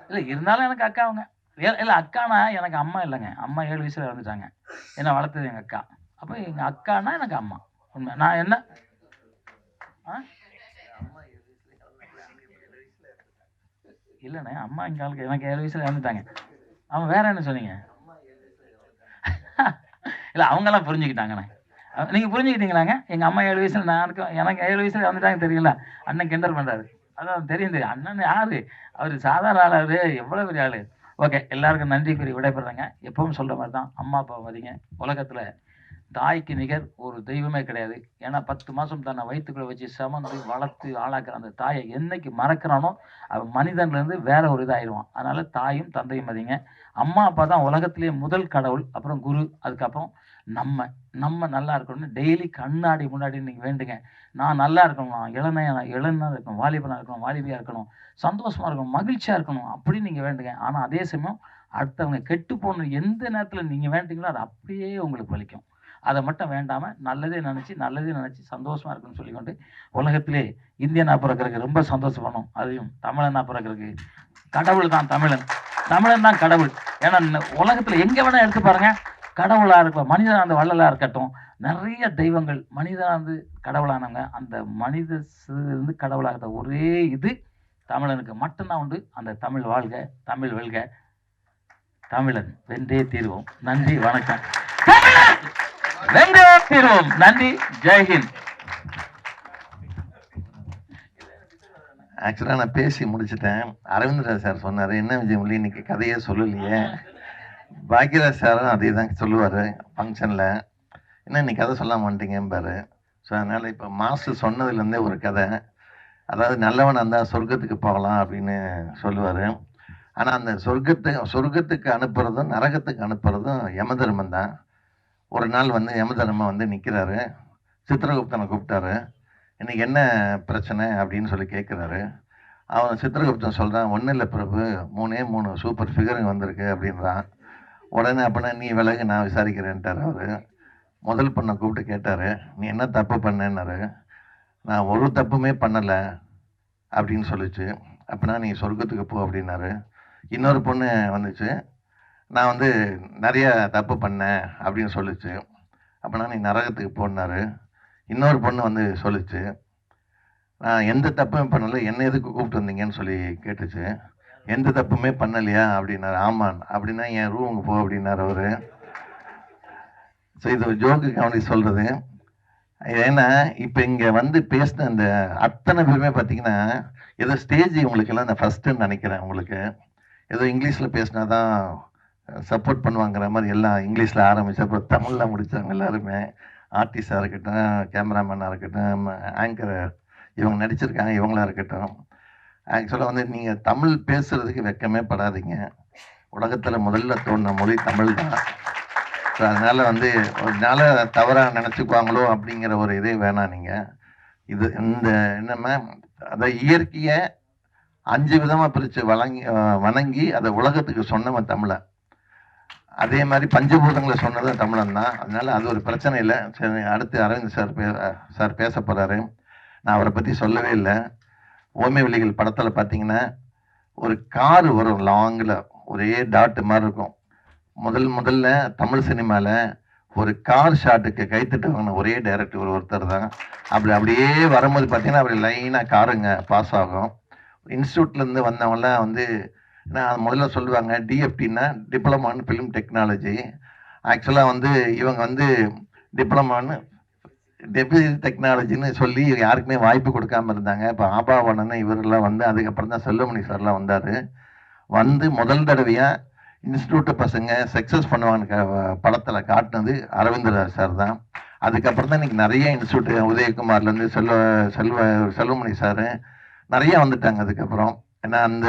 Speaker 17: இல்லை இருந்தாலும் எனக்கு அக்கா அவங்க இல்லை. அக்கானா எனக்கு அம்மா இல்லைங்க. அம்மா 7 வயசில் இறந்துட்டாங்க. என்னை வளர்த்தது எங்கள் அக்கா. அப்போ எங்கள் அக்கானா எனக்கு அம்மா. உண்மை. நான் என்ன இல்லைண்ணே, அம்மா எங்கள் ஆளுக்கு எனக்கு 7 வயசில் இறந்துட்டாங்க. அவன் வேற என்ன சொன்னீங்க? இல்லை அவங்கெல்லாம் புரிஞ்சுக்கிட்டாங்கண்ணே. நீங்கள் புரிஞ்சுக்கிட்டீங்களாங்க? எங்கள் அம்மா 7 வயசில் எனக்கு 7 வயசில் இறந்துட்டாங்க தெரியுங்களா? அண்ணன் கிண்டல் பண்ணுறாரு. அதான் தெரியும். அண்ணன் யார்? அவர் சாதாரண ஆள், அவர் எவ்வளோ பெரிய ஆள். ஓகே, எல்லாருக்கும் நன்றி கூறி விடைபெறேங்க. எப்பவும் சொல்கிற மாதிரி தான், அம்மா அப்பா மதிங்க. உலகத்தில் தாய்க்கு நிகர் ஒரு தெய்வமே கிடையாது. ஏன்னா 10 மாதம் தன்னை வயிற்றுக்குள்ளே வச்சு சமந்து வளர்த்து ஆளாக்குற அந்த தாயை என்னைக்கு மறக்கிறானோ அவன் மனிதன்லேருந்து வேற ஒரு இதாகிடுவான். அதனால் தாயும் தந்தையும் மதிங்க. அம்மா அப்பா தான் உலகத்திலேயே முதல் கடவுள், அப்புறம் குரு, அதுக்கப்புறம் நம்ம நல்லா இருக்கணும்னு டெய்லி கண்ணாடி முன்னாடி நீங்கள் வேண்டுங்க. நான் நல்லா இருக்கணும், நான் இளமையாக இருக்கணும், வாலிபனாக இருக்கணும், வாலிபியாக இருக்கணும், சந்தோஷமாக இருக்கணும், மகிழ்ச்சியாக இருக்கணும் அப்படின்னு நீங்கள் வேண்டுங்க. ஆனால் அதே சமயம் அடுத்தவங்க கெட்டு போகணும் எந்த நேரத்தில் நீங்கள் வேண்டிங்களோ அது அப்படியே உங்களுக்கு வலிக்கும். அதை மட்டும் வேண்டாமல் நல்லதே நினச்சி சந்தோஷமாக இருக்குன்னு சொல்லிக்கொண்டு, உலகத்திலே இந்தியனாக பிறக்கிறதுக்கு ரொம்ப சந்தோஷப்படணும். அதையும் தமிழனாக பிறக்கிறதுக்கு கடவுள் தான் தமிழன் தான் கடவுள். ஏன்னா உலகத்தில் எங்கே வேணால் எடுத்து பாருங்கள், கடவுளாக இருக்கலாம், மனிதனாக அந்த வள்ளலாக இருக்கட்டும், நிறைய தெய்வங்கள் மனிதனாக இருந்து கடவுளானவங்க. அந்த மனிதருந்து கடவுளாகிற ஒரே இது தமிழனுக்கு மட்டும்தான் உண்டு. அந்த தமிழ் வாழ்க, தமிழ் வெல்க, தமிழன் வென்றே தீர்வோம். நன்றி, வணக்கம். வென்றே தீர்வோம். நன்றி, ஜெய்ஹிந்த்.
Speaker 16: ஆக்சுவலாக நான் பேசி முடிச்சிட்டேன். அரவிந்தராஜ் சார் சொன்னார், என்ன விஜயமுள்ளி இன்னைக்கு கதையே சொல்லலையே. பாக்யராஜ் சாரும் அதே தான் சொல்லுவார் ஃபங்க்ஷனில், என்ன இன்னைக்கு கதை சொல்லாம வந்துட்டீங்கம்பாரு. ஸோ அதனால் இப்போ மாஸ்டர் சொன்னதுலேருந்தே ஒரு கதை, அதாவது நல்லவன் இருந்தால் சொர்க்கத்துக்கு போகலாம் அப்படின்னு சொல்லுவார். ஆனால் அந்த சொர்க்கத்துக்கு அனுப்புறதும் நரகத்துக்கு அனுப்புறதும் யமதர்மன் தான். ஒரு நாள் வந்து யமதர்மன் வந்து நிற்கிறாரு, சித்திரகுப்தனை கூப்பிட்டாரு. இன்னைக்கு என்ன பிரச்சனை அப்படின்னு சொல்லி கேட்குறாரு. அவன் சித்திரகுப்தன் சொல்கிறான், ஒன்றும் இல்லை பிரபு, 3 சூப்பர் ஃபிகருங்க வந்திருக்கு அப்படின்றான். உடனே அப்படின்னா நீ விலகு, நான் விசாரிக்கிறேன்ட்டார் அவர். முதல் பொண்ணை கூப்பிட்டு கேட்டார், நீ என்ன தப்பு பண்ணேன்னாரு. நான் ஒரு தப்புமே பண்ணலை அப்படின்னு சொல்லிச்சு. அப்படின்னா நீ சொர்க்கத்துக்கு போ அப்படின்னாரு. இன்னொரு பொண்ணு வந்துச்சு, நான் வந்து நிறைய தப்பு பண்ணேன் அப்படின்னு சொல்லிச்சு. அப்படின்னா நீ நரகத்துக்கு போனாரு. இன்னொரு பொண்ணு வந்து சொல்லிச்சு, நான் எந்த தப்புமே பண்ணலை, என்ன எதுக்கு கூப்பிட்டு வந்தீங்கன்னு சொல்லி கேட்டுச்சு. எந்த தப்புமே பண்ணலையா அப்படின்னாரு. ஆமான். அப்படின்னா என் ரூமுக்கு போ அப்படின்னாரு அவரு. ஸோ இது ஒரு ஜோக்குக்கு அவனுக்கு சொல்கிறது. ஏன்னா இப்போ இங்கே வந்து பேசின அந்த அத்தனை பேருமே பார்த்தீங்கன்னா ஏதோ ஸ்டேஜ் உங்களுக்கெல்லாம் நான் ஃபஸ்ட்டுன்னு நினைக்கிறேன். உங்களுக்கு ஏதோ இங்கிலீஷில் பேசினா தான் சப்போர்ட் பண்ணுவாங்கிற மாதிரி எல்லாம் இங்கிலீஷில் ஆரம்பிச்சு அப்புறம் தமிழில் முடித்தாங்க எல்லாருமே. ஆர்டிஸ்டாக இருக்கட்டும், கேமராமேனாக இருக்கட்டும், ஆங்கர் இவங்க நடிச்சிருக்காங்க, இவங்களா இருக்கட்டும். ஆக்சுவலாக வந்து நீங்கள் தமிழ் பேசுகிறதுக்கு வெக்கமே படாதீங்க. உலகத்தில் முதல்ல தோன்ற மொழி தமிழ் தான். ஸோ அதனால் வந்து ஒரு நாள் தவறாக நினச்சிக்குவாங்களோ அப்படிங்கிற ஒரு இதே வேணாம். நீங்கள் இது இந்த என்னமே அதை இயற்கையை 5 விதமாக பிரித்து வணங்கி அதை உலகத்துக்கு சொன்னவன் தமிழை. அதே மாதிரி பஞ்சபூதங்களை சொன்னதும் தமிழன் தான். அதனால அது ஒரு பிரச்சனை இல்லை. சரி, அடுத்து அரவிந்த் சார் பேச போகிறாரு. நான் அவரை பற்றி சொல்லவே இல்லை. ஓமை விழிகள் படத்தில் பார்த்தீங்கன்னா ஒரு கார் வரும் லாங்கில், ஒரே டாட்டு மாதிரி இருக்கும். முதல்ல தமிழ் சினிமாவில் ஒரு கார் ஷாட்டுக்கு கைத்தட்டு வாங்கின ஒரே டைரக்டர் ஒருத்தர் தான். அப்படியே வரும்போது பார்த்தீங்கன்னா அப்படி லைனாக காருங்க பாஸ் ஆகும். இன்ஸ்டியூட்லேருந்து வந்தவங்களாம் வந்து நான் முதல்ல சொல்லுவாங்க டிஎஃப்டின்னா டிப்ளமா இன் ஃபிலிம் டெக்னாலஜி. ஆக்சுவலாக வந்து இவங்க வந்து டிப்ளமான்னு டெபிசிட் டெக்னாலஜின்னு சொல்லி யாருக்குமே வாய்ப்பு கொடுக்காம இருந்தாங்க. இப்போ ஆபாவனன்னு இவரெல்லாம் வந்து அதுக்கப்புறம் தான் செல்வமணி சார்லாம் வந்தார். வந்து முதல் தடவையாக இன்ஸ்டியூட்டு பசங்க சக்ஸஸ் பண்ணுவாங்க படத்தில் காட்டினது அரவிந்தராஜ் சார் தான். அதுக்கப்புறம் தான் இன்றைக்கி நிறைய இன்ஸ்டியூட்டு உதயகுமார்லேருந்து செல்வமணி சார் நிறைய வந்துட்டாங்க அதுக்கப்புறம். ஏன்னா அந்த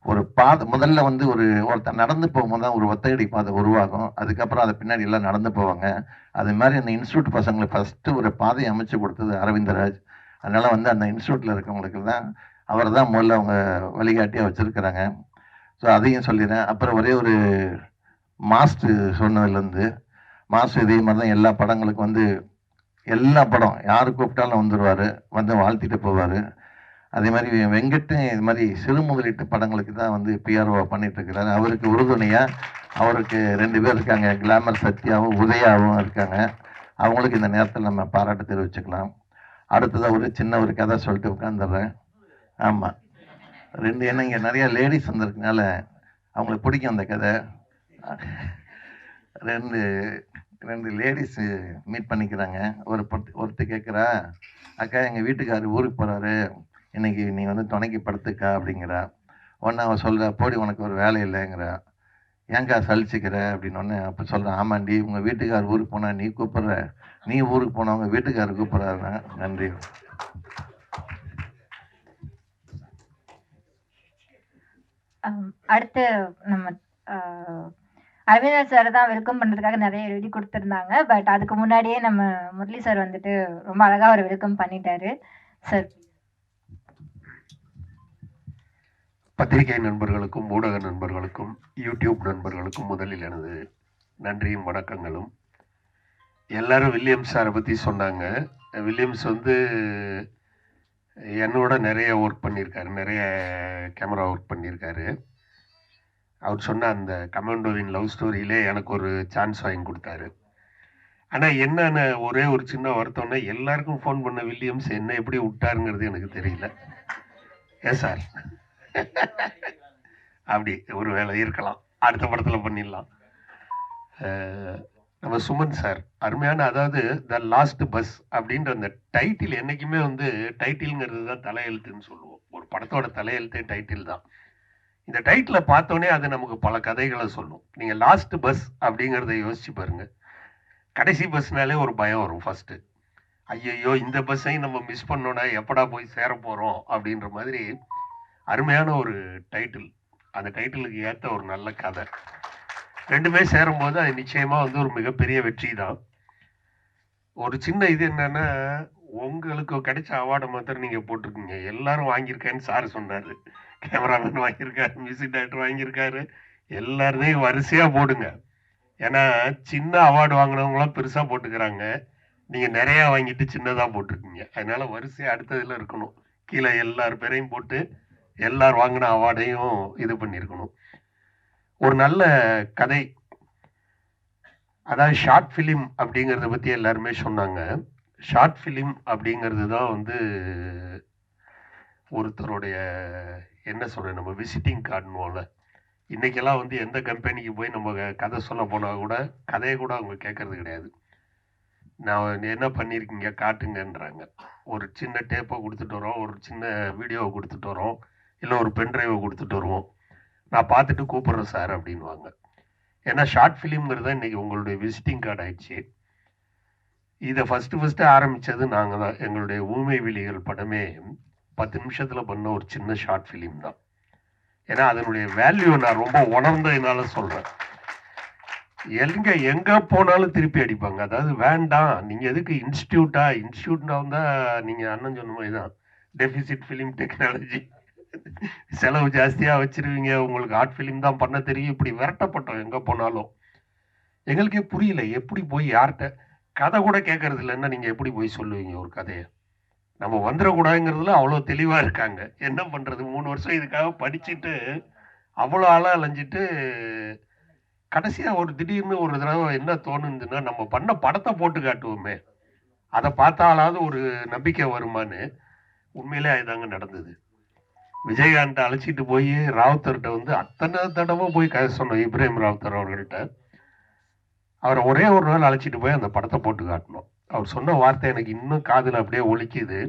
Speaker 16: ஒரு பாதை முதல்ல வந்து ஒருத்தர் நடந்து போகும்போது தான் ஒரு ஒத்தையடி பாதை உருவாகும். அதுக்கப்புறம் அதை பின்னாடி எல்லாம் நடந்து போவாங்க. அது மாதிரி அந்த இன்ஸ்டியூட் பசங்களுக்கு ஃபஸ்ட்டு ஒரு பாதையை அமைச்சு கொடுத்தது அரவிந்தராஜ். அதனால் வந்து அந்த இன்ஸ்டியூட்டில் இருக்கவங்களுக்கு தான் அவர் தான் முதல்ல அவங்க வழிகாட்டியாக வச்சுருக்கிறாங்க. ஸோ அதையும் சொல்லிடுறேன். அப்புறம் ஒரே ஒரு மாஸ்டர் சொன்னதுலேருந்து மாஸ்டர் இதே மாதிரி தான் எல்லா படங்களுக்கும் வந்து எல்லா படம் யார் கூப்பிட்டாலும் வந்துடுவார், வந்து வாழ்த்திட்டு போவார். அதே மாதிரி வெங்கட்டும் இது மாதிரி சிறு முதலீட்டு படங்களுக்கு தான் வந்து பிஆர்ஓ பண்ணிட்டு இருக்கிறாரு. அவருக்கு உறுதுணையாக அவருக்கு 2 பேர் இருக்காங்க, கிளாமர் சத்யாவும் உதயாவும் இருக்காங்க. அவங்களுக்கு இந்த நேரத்தில் நம்ம பாராட்டு தெரிவிச்சுக்கலாம். அடுத்ததாக ஒரு கதை சொல்லிட்டு உட்காந்துடுறேன். ஆமாம், 2 ஏன்னா இங்கே நிறையா லேடிஸ் வந்திருக்கனால அவங்களுக்கு பிடிக்கும் அந்த கதை. 2 லேடிஸு மீட் பண்ணிக்கிறாங்க. ஒருத்தர் கேட்குறா, அக்கா எங்கள் வீட்டுக்காரர் ஊருக்கு போகிறாரு, இன்னைக்கு நீ வந்து துணைக்கு படுத்துக்கா அப்படிங்கிறா. ஒன்று அவன் சொல்கிறா, போடி உனக்கு ஒரு வேலை இல்லைங்கிறா. ஏங்கா சலிச்சுக்கிற அப்படின்னு. அப்போ சொல்கிறேன், ஆமாண்டி உங்கள் வீட்டுக்காரர் ஊருக்கு போனால் நீ கூப்பிட்ற, நீ ஊருக்கு போனால் உங்கள் வீட்டுக்காரர் கூப்பிட்றாருண்ணா. நன்றி.
Speaker 5: அடுத்து நம்ம அரவிந்தர் சார் தான் வெல்கம் பண்ணுறதுக்காக நிறைய ரெடி கொடுத்துருந்தாங்க. பட் அதுக்கு முன்னாடியே நம்ம முரளி சார் வந்துட்டு ரொம்ப அழகாக ஒரு வெல்கம் பண்ணிட்டாரு. சார்,
Speaker 1: பத்திரிகை நண்பர்களுக்கும் ஊடக நண்பர்களுக்கும் யூடியூப் நண்பர்களுக்கும் முதலில் எனது நன்றியும் வணக்கங்களும். எல்லாரும் வில்லியம்ஸ் சாரை பற்றி சொன்னாங்க. வில்லியம்ஸ் வந்து என்னோட நிறைய ஒர்க் பண்ணியிருக்காரு, நிறைய கேமரா ஒர்க் பண்ணியிருக்காரு. அவர் சொன்ன அந்த கமாண்டோவின் லவ் ஸ்டோரியிலே எனக்கு ஒரு சான்ஸ் வாங்கி கொடுத்தாரு. ஆனால் என்னென்ன ஒரே ஒரு சின்ன வருத்தம்னா, எல்லாருக்கும் ஃபோன் பண்ண வில்லியம்ஸ் என்ன எப்படி விட்டாருங்கிறது எனக்கு தெரியல. ஏன் சார் அப்படி ஒரு வேலை இருக்கலாம், அடுத்த படத்தில் பண்ணிடலாம். நம்ம சுமன் சார் அருமையான, அதாவது த லாஸ்ட் பஸ் அப்படின்ற அந்த டைட்டில் என்றைக்குமே வந்து டைட்டில்ங்கிறது தான் தலையெழுத்துன்னு சொல்லுவோம். ஒரு படத்தோட தலையெழுத்தே டைட்டில் தான். இந்த டைட்டிலை பார்த்தோன்னே அது நமக்கு பல கதைகளை சொல்லும். நீங்கள் லாஸ்ட் பஸ் அப்படிங்கிறத யோசிச்சு பாருங்க. கடைசி பஸ்னாலே ஒரு பயம் வரும் ஃபர்ஸ்ட்டு. ஐயையோ இந்த பஸ்ஸையும் நம்ம மிஸ் பண்ணோன்னா எப்படா போய் சேர போகிறோம் அப்படின்ற மாதிரி அருமையான ஒரு டைட்டில். அந்த டைட்டிலுக்கு ஏற்ற ஒரு நல்ல கதை. 2மே சேரும்போது அது நிச்சயமாக வந்து ஒரு மிகப்பெரிய வெற்றி தான். ஒரு சின்ன இது என்னன்னா, உங்களுக்கு கிடைச்ச அவார்டை மாத்திரம் நீங்கள் போட்டிருக்கீங்க. எல்லாரும் வாங்கியிருக்கேன்னு சார் சொன்னார். கேமராமேன் வாங்கியிருக்காரு, மியூசிக் டைரக்டர் வாங்கியிருக்காரு, எல்லாருமே வரிசையாக போடுங்க. ஏன்னா சின்ன அவார்டு வாங்கினவங்களாம் பெருசாக போட்டுக்கிறாங்க, நீங்கள் நிறையா வாங்கிட்டு சின்னதாக போட்டிருக்கீங்க. அதனால வரிசையாக அடுத்ததில் இருக்கணும். கீழே எல்லார் பேரையும் போட்டு எல்லார் வாங்கின அவார்டையும் இது பண்ணியிருக்கணும். ஒரு நல்ல கதை, அதாவது ஷார்ட் ஃபிலிம் அப்படிங்கிறத பற்றி எல்லாருமே சொன்னாங்க. ஷார்ட் ஃபிலிம் அப்படிங்கிறது தான் வந்து ஒருத்தருடைய என்ன சொல்கிறேன், நம்ம விசிட்டிங் கார்டுன்னு. இன்றைக்கெல்லாம் வந்து எந்த கம்பெனிக்கு போய் நம்ம கதை சொல்ல போனால் கூட கதையை கூட அவங்க கேட்கறது கிடையாது. நான் என்ன பண்ணியிருக்கீங்க காட்டுங்கன்றாங்க. ஒரு சின்ன டேப்பை கொடுத்துட்டு வரோம், ஒரு சின்ன வீடியோவை கொடுத்துட்டு வரோம், இல்லை ஒரு பென்ட்ரைவை கொடுத்துட்டு வருவோம், நான் பார்த்துட்டு கூப்பிட்றேன் சார் அப்படின்வாங்க. ஏன்னா ஷார்ட் ஃபிலிம்ங்கிறது தான் இன்றைக்கி உங்களுடைய விசிட்டிங் கார்டு ஆயிடுச்சு. இதை ஃபஸ்ட்டு ஆரம்பித்தது நாங்கள் தான். எங்களுடைய ஊமை விழிகள் படமே 10 நிமிஷத்தில் பண்ண ஒரு சின்ன ஷார்ட் ஃபிலிம் தான். ஏன்னா அதனுடைய வேல்யூ நான் ரொம்ப உணர்ந்ததுனால சொல்கிறேன். எங்கே போனாலும் திருப்பி அடிப்பாங்க. அதாவது வேண்டாம், நீங்கள் எதுக்கு இன்ஸ்டியூட்னா வந்தால் நீங்கள் அண்ணன் சொன்ன மாதிரி தான் டெபிசிட் ஃபிலிம் டெக்னாலஜி செலவு ஜாஸ்தியாக வச்சிருவீங்க, உங்களுக்கு ஆர்ட் ஃபிலிம் தான் பண்ண தெரியும், இப்படி விரட்டப்பட்டோம் எங்கே போனாலும். எங்களுக்கே புரியல எப்படி போய் யார்கிட்ட கதை கூட கேட்கறது இல்லைன்னா நீங்கள் எப்படி போய் சொல்லுவீங்க ஒரு கதையை? நம்ம வந்துடக்கூடாதுங்கிறதுல அவ்வளோ தெளிவாக இருக்காங்க. என்ன பண்ணுறது, 3 வருஷம் இதுக்காக படிச்சுட்டு அவ்வளோ ஆளாக அலைஞ்சிட்டு கடைசியாக ஒரு திடீர்னு ஒரு தடவை என்ன தோணுதுன்னா, நம்ம பண்ண படத்தை போட்டு காட்டுவோமே, அதை பார்த்தாலாவது ஒரு நம்பிக்கை வருமானு. உண்மையிலே அதுதாங்க நடந்தது. விஜயகாந்தை அழைச்சிட்டு போய் ராவுத்தர்கிட்ட வந்து அத்தனை தடவை போய் கதை சொன்னோம். இப்ராஹிம் ராவுத்தர் அவர்கள்ட்ட அவரை ஒரே ஒரு நாள் அழைச்சிட்டு போய் அந்த படத்தை போட்டு காட்டணும். அவர் சொன்ன வார்த்தை எனக்கு இன்னும் காதில் அப்படியே ஒலிக்குது.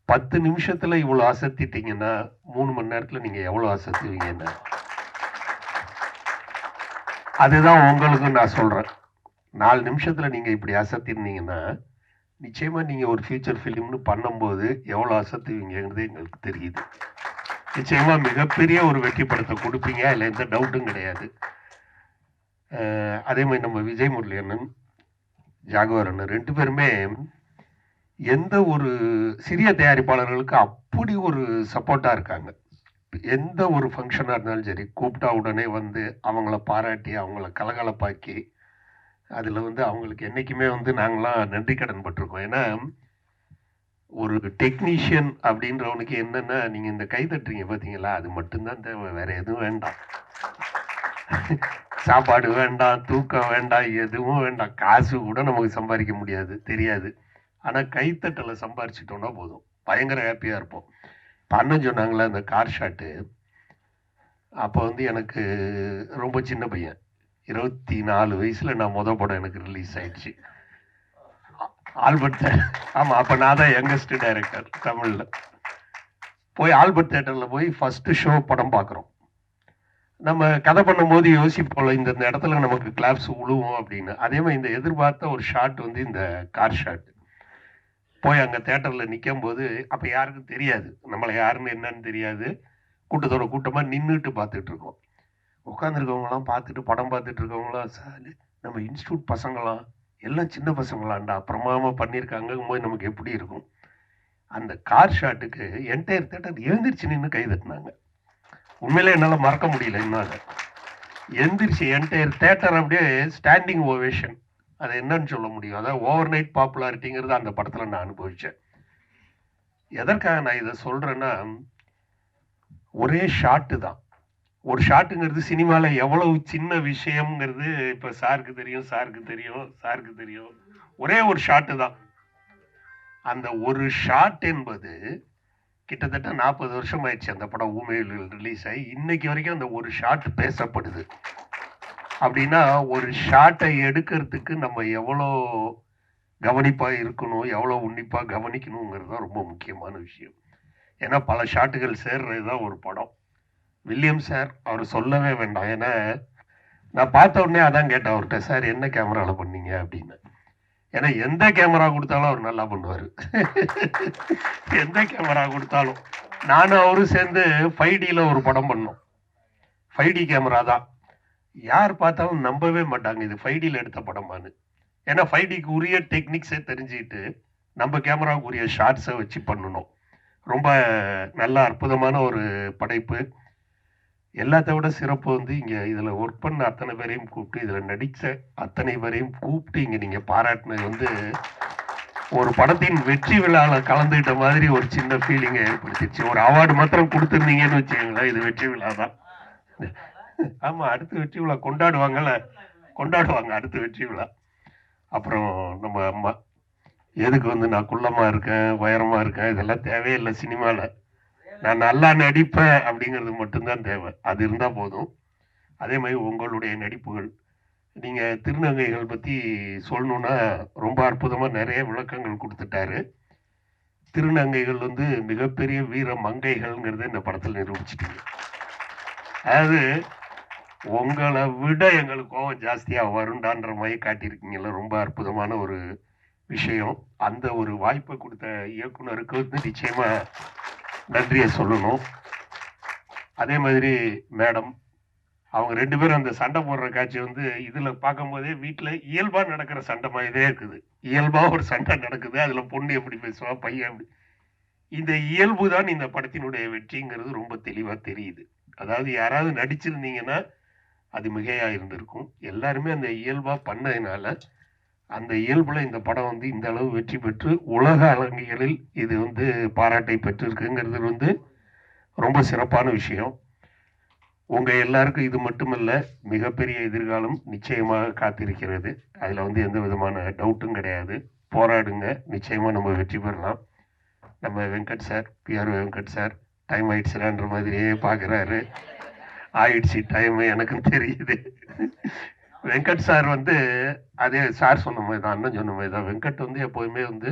Speaker 1: 10 நிமிஷத்துல இவ்வளோ அசத்திட்டீங்கன்னா 3 மணி நேரத்தில் நீங்கள் எவ்வளோ அசத்துவீங்கன்னு. அதுதான் உங்களுக்கு நான் சொல்கிறேன். 4 நிமிஷத்தில் நீங்கள் இப்படி அசத்திருந்தீங்கன்னா நிச்சயமாக நீங்கள் ஒரு ஃபியூச்சர் ஃபிலிம்னு பண்ணும்போது எவ்வளோ அசத்துவீங்கிறது எங்களுக்கு தெரியுது. நிச்சயமாக மிகப்பெரிய ஒரு வெற்றி படத்தை கொடுப்பீங்க, அதில் எந்த டவுட்டும் கிடையாது. அதே மாதிரி நம்ம விஜய் முரளி அண்ணன், ஜாகுவார் அண்ணன் 2 பேருமே எந்த ஒரு சிறிய தயாரிப்பாளர்களுக்கு அப்படி ஒரு சப்போர்ட்டாக இருக்காங்க. எந்த ஒரு ஃபங்க்ஷனாக இருந்தாலும் சரி, கூப்பிட்டா உடனே வந்து அவங்கள பாராட்டி அவங்கள கலகலப்பாக்கி அதில் வந்து அவங்களுக்கு என்றைக்குமே வந்து நாங்களாம் நன்றி கடன் பட்டிருக்கோம். ஏன்னா ஒரு டெக்னீஷியன் அப்படின்றவனுக்கு என்னென்னா, நீங்கள் இந்த கை தட்டுறீங்க பார்த்தீங்களா, அது மட்டும்தான் தேவை, வேறு எதுவும் வேண்டாம். சாப்பாடு வேண்டாம், தூக்கம் வேண்டாம், எதுவும் வேண்டாம். காசு கூட நமக்கு சம்பாதிக்க முடியாது, தெரியாது. ஆனால் கைத்தட்டலை சம்பாரிச்சிட்டோன்னா போதும், பயங்கர ஹாப்பியாக இருப்போம். இப்போ அண்ணன் சொன்னாங்களே அந்த கார் ஷாட்டு, அப்போ வந்து எனக்கு ரொம்ப சின்ன பையன், 24 வயசில் நான் படம் எனக்கு ரிலீஸ் ஆயிடுச்சு. ஆல்பர்ட், ஆமாம், அப்போ நான் தான் யங்கஸ்ட் டைரக்டர் தமிழில். போய் ஆல்பர்ட் தேட்டரில் போய் ஃபஸ்ட்டு ஷோ படம் பார்க்குறோம். நம்ம கதை பண்ணும்போது யோசிப்போம் இந்த இடத்துல நமக்கு கிளாப்ஸ் உழுவும் அப்படின்னு. அதே மாதிரி இந்த எதிர்பார்த்த ஒரு ஷாட் வந்து இந்த கார் ஷாட். போய் அங்கே தேட்டரில் நிற்கும் போது அப்போ யாருக்கும் தெரியாது, நம்மளை யாருன்னு என்னன்னு தெரியாது. கூட்டத்தோட கூட்டமாக நின்றுட்டு பார்த்துட்டு இருக்கோம். உட்காந்துருக்கவங்களாம் பார்த்துட்டு படம் பார்த்துட்டு இருக்கவங்களாம், சார் நம்ம இன்ஸ்டியூட் பசங்களாம் எல்லாம் சின்ன பசங்களாண்டா பிரமாதமாக பண்ணியிருக்காங்கும் போது நமக்கு எப்படி இருக்கும். அந்த கார் ஷாட்டுக்கு என்டையர் தேட்டர் எழுந்திரிச்சு நின்று கை தட்டினாங்க. உண்மையிலே என்னால் மறக்க முடியல. என்னால் எந்திரிச்சு என்டையர் தேட்டர் அப்படியே ஸ்டாண்டிங் ஓவேஷன். அது என்னன்னு சொல்ல முடியும். அதாவது ஓவர் நைட் பாப்புலாரிட்டிங்கிறது அந்த படத்தில் நான் அனுபவித்தேன். எதற்காக நான் இதை சொல்கிறேன்னா, ஒரே ஷாட்டு தான். ஒரு ஷாட்டுங்கிறது சினிமாவில் எவ்வளவு சின்ன விஷயம்ங்கிறது இப்போ சாருக்கு தெரியும், சாருக்கு தெரியும், சாருக்கு தெரியும். ஒரே ஒரு ஷாட்டு தான். அந்த ஒரு ஷாட் என்பது கிட்டத்தட்ட 40 வருஷம் ஆயிடுச்சு அந்த படம் ஊமையில் ரிலீஸ் ஆகி. இன்னைக்கு வரைக்கும் அந்த ஒரு ஷாட் பேசப்படுது. அப்படின்னா ஒரு ஷாட்டை எடுக்கிறதுக்கு நம்ம எவ்வளோ கவனிப்பாக இருக்கணும், எவ்வளோ உன்னிப்பாக கவனிக்கணுங்கிறது தான் ரொம்ப முக்கியமான விஷயம். ஏன்னா பல ஷாட்டுகள் சேர்றது தான் ஒரு படம். வில்லியம் சார் அவர் சொல்லவே வேண்டாம். ஏன்னா நான் பார்த்த உடனே அதான் கேட்டேன் அவர்கிட்ட, சார் என்ன கேமராவில் பண்ணீங்க அப்படின்னு. ஏன்னா எந்த கேமரா கொடுத்தாலும் அவர் நல்லா பண்ணுவார். எந்த கேமரா கொடுத்தாலும். நானும் அவரும் சேர்ந்து 5Dயில் ஒரு படம் பண்ணோம். 5D கேமரா தான். யார் பார்த்தாலும் நம்பவே மாட்டாங்க இது 5Dயில் எடுத்த படமானு. ஏன்னா 5Dக்கு உரிய டெக்னிக்ஸை தெரிஞ்சுக்கிட்டு நம்ம கேமராவுக்கு உரிய ஷார்ட்ஸை வச்சு பண்ணணும். ரொம்ப நல்ல அற்புதமான ஒரு படைப்பு. எல்லாத்த விட சிறப்பு வந்து இங்கே இதில் ஒர்க் பண்ண அத்தனை பேரையும் கூப்பிட்டு, இதில் நடித்த அத்தனை பேரையும் கூப்பிட்டு இங்கே நீங்கள் பாராட்டினது வந்து ஒரு படத்தின் வெற்றி விழாவில் கலந்துக்கிட்ட மாதிரி ஒரு சின்ன ஃபீலிங்கை ஏற்படுத்திடுச்சு. ஒரு அவார்டு மாத்திரம் கொடுத்துருந்தீங்கன்னு வச்சுக்கோங்களேன், இது வெற்றி விழா தான். ஆமாம், அடுத்த வெற்றி விழா கொண்டாடுவாங்கல்ல, கொண்டாடுவாங்க அடுத்த வெற்றி விழா. அப்புறம் நம்ம அம்மா, எதுக்கு வந்து நான் குள்ளமாக இருக்கேன், உயரமாக இருக்கேன், இதெல்லாம் தேவையில்லை சினிமாவில். நான் நல்லா நடிப்பேன் அப்படிங்கிறது மட்டும்தான் தேவை. அது இருந்தால் போதும். அதே மாதிரி உங்களுடைய நடிப்புகள், நீங்கள் திருநங்கைகள் பற்றி சொல்லணுன்னா ரொம்ப அற்புதமாக நிறைய விளக்கங்கள் கொடுத்துட்டாரு. திருநங்கைகள் வந்து மிகப்பெரிய வீர மங்கைகள்ங்கிறத இந்த படத்தில் நிரூபிச்சிட்டீங்க. அதாவது உங்களை விட எங்களுக்கு கோவம் ஜாஸ்தியாக வருண்டான்ற மாதிரி காட்டியிருக்கீங்கள, ரொம்ப அற்புதமான ஒரு விஷயம். அந்த ஒரு வாய்ப்பை கொடுத்த இயக்குனருக்கு வந்து நிச்சயமாக நன்றியை சொல்லணும். அதே மாதிரி மேடம், அவங்க 2 பேரும் அந்த சண்டை போடுற காட்சி வந்து இதில் பார்க்கும்போதே வீட்டில் இயல்பாக நடக்கிற சண்டை மாதிரியே இருக்குது. இயல்பாக ஒரு சண்டை நடக்குது, அதில் பொண்ணு எப்படி பேசுவா, பையன் எப்படி. இந்த இயல்பு தான் இந்த படத்தினுடைய வெற்றிங்கிறது ரொம்ப தெளிவா தெரியுது. அதாவது யாராவது நடிச்சிருந்தீங்கன்னா அது மிகையா இருந்திருக்கும். எல்லாருமே அந்த இயல்பா பண்ணதுனால அந்த இயல்புல இந்த படம் வந்து இந்த அளவு வெற்றி பெற்று உலக அரங்குகளில் இது வந்து பாராட்டை பெற்றிருக்குங்கிறது வந்து ரொம்ப சிறப்பான விஷயம். உங்க எல்லாருக்கும் இது மட்டுமல்ல, மிகப்பெரிய எதிர்காலம் நிச்சயமாக காத்திருக்கிறது. அதுல வந்து எந்த விதமான டவுட்டும் கிடையாது. போராடுங்க, நிச்சயமா நம்ம வெற்றி பெறலாம். நம்ம Venkat sir, PR Venkat sir time ஆயிடுச்சுன்ற மாதிரியே பார்க்குறாரு. ஆயிடுச்சு டைம், எனக்கும் தெரியுது. வெங்கட் சார் வந்து அதே சார் சொன்ன மாதிரி தான், அண்ணன் சொன்ன மாதிரி தான். வெங்கட் வந்து எப்போதுமே வந்து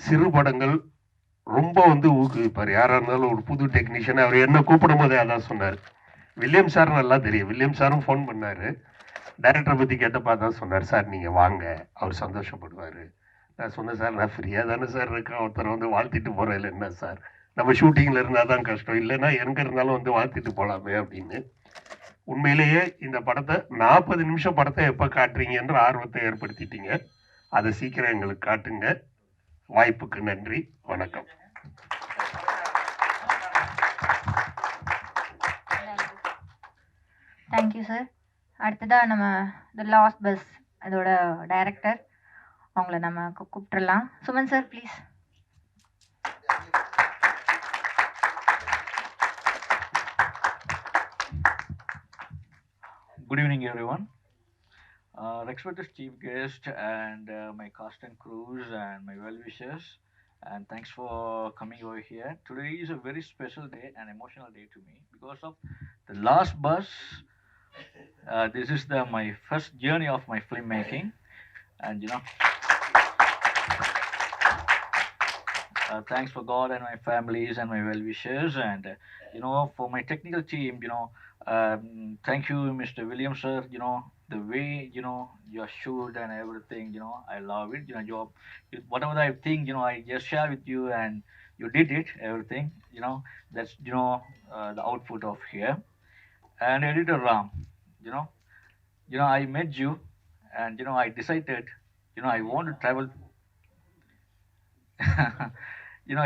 Speaker 1: சிறு படங்கள் ரொம்ப வந்து ஊக்குவிப்பார். யாராக இருந்தாலும் ஒரு புது டெக்னீஷியன் அவர் என்ன கூப்பிடும் போதே அதான் சொன்னார். வில்லியம் சார் நல்லா தெரியும். வில்லியம் சாரும் ஃபோன் பண்ணார். டைரக்டரை பற்றி கேட்டப்பா தான் சொன்னார், சார் நீங்கள் வாங்க, அவர் சந்தோஷப்படுவார். நான் சொன்னேன், சார் நான் ஃப்ரீயாக தானே சார் இருக்கேன், ஒருத்தர் வந்து வாழ்த்திட்டு போகிறதில்ல என்ன சார், நம்ம ஷூட்டிங்கில் இருந்தால் தான் கஷ்டம், இல்லைன்னா எங்கே இருந்தாலும் வந்து வாழ்த்திட்டு போகலாமே அப்படின்னு. உண்மையிலேயே இந்த படத்தை 40 நிமிஷம் படத்தை எப்போ காட்டுறீங்கன்ற ஆர்வத்தை ஏற்படுத்திட்டீங்க. அதை சீக்கிரம் எங்களுக்கு காட்டுங்க. வாய்ப்புக்கு நன்றி, வணக்கம்.
Speaker 5: Thank you sir. அடுத்ததாக நம்ம த லாஸ்ட் பஸ் அதோட டைரக்டர் அவங்கள நம்ம கூப்பிட்டுடலாம். Suman sir please.
Speaker 18: Good evening, everyone. Respected chief guest and my cast and crews and my well-wishers, and thanks for coming over here. Today is a very special day and emotional day to me because of the last bus. This is my first journey of my filmmaking, and thanks for God and my families and my well-wishers, and for my technical team, thank you, Mr. William sir. The way you are shoot and everything, I love it. Whatever I think, I just share with you, and you did it. Everything, that's the output of here. And editor Ram, I met you, and I decided, I want to travel.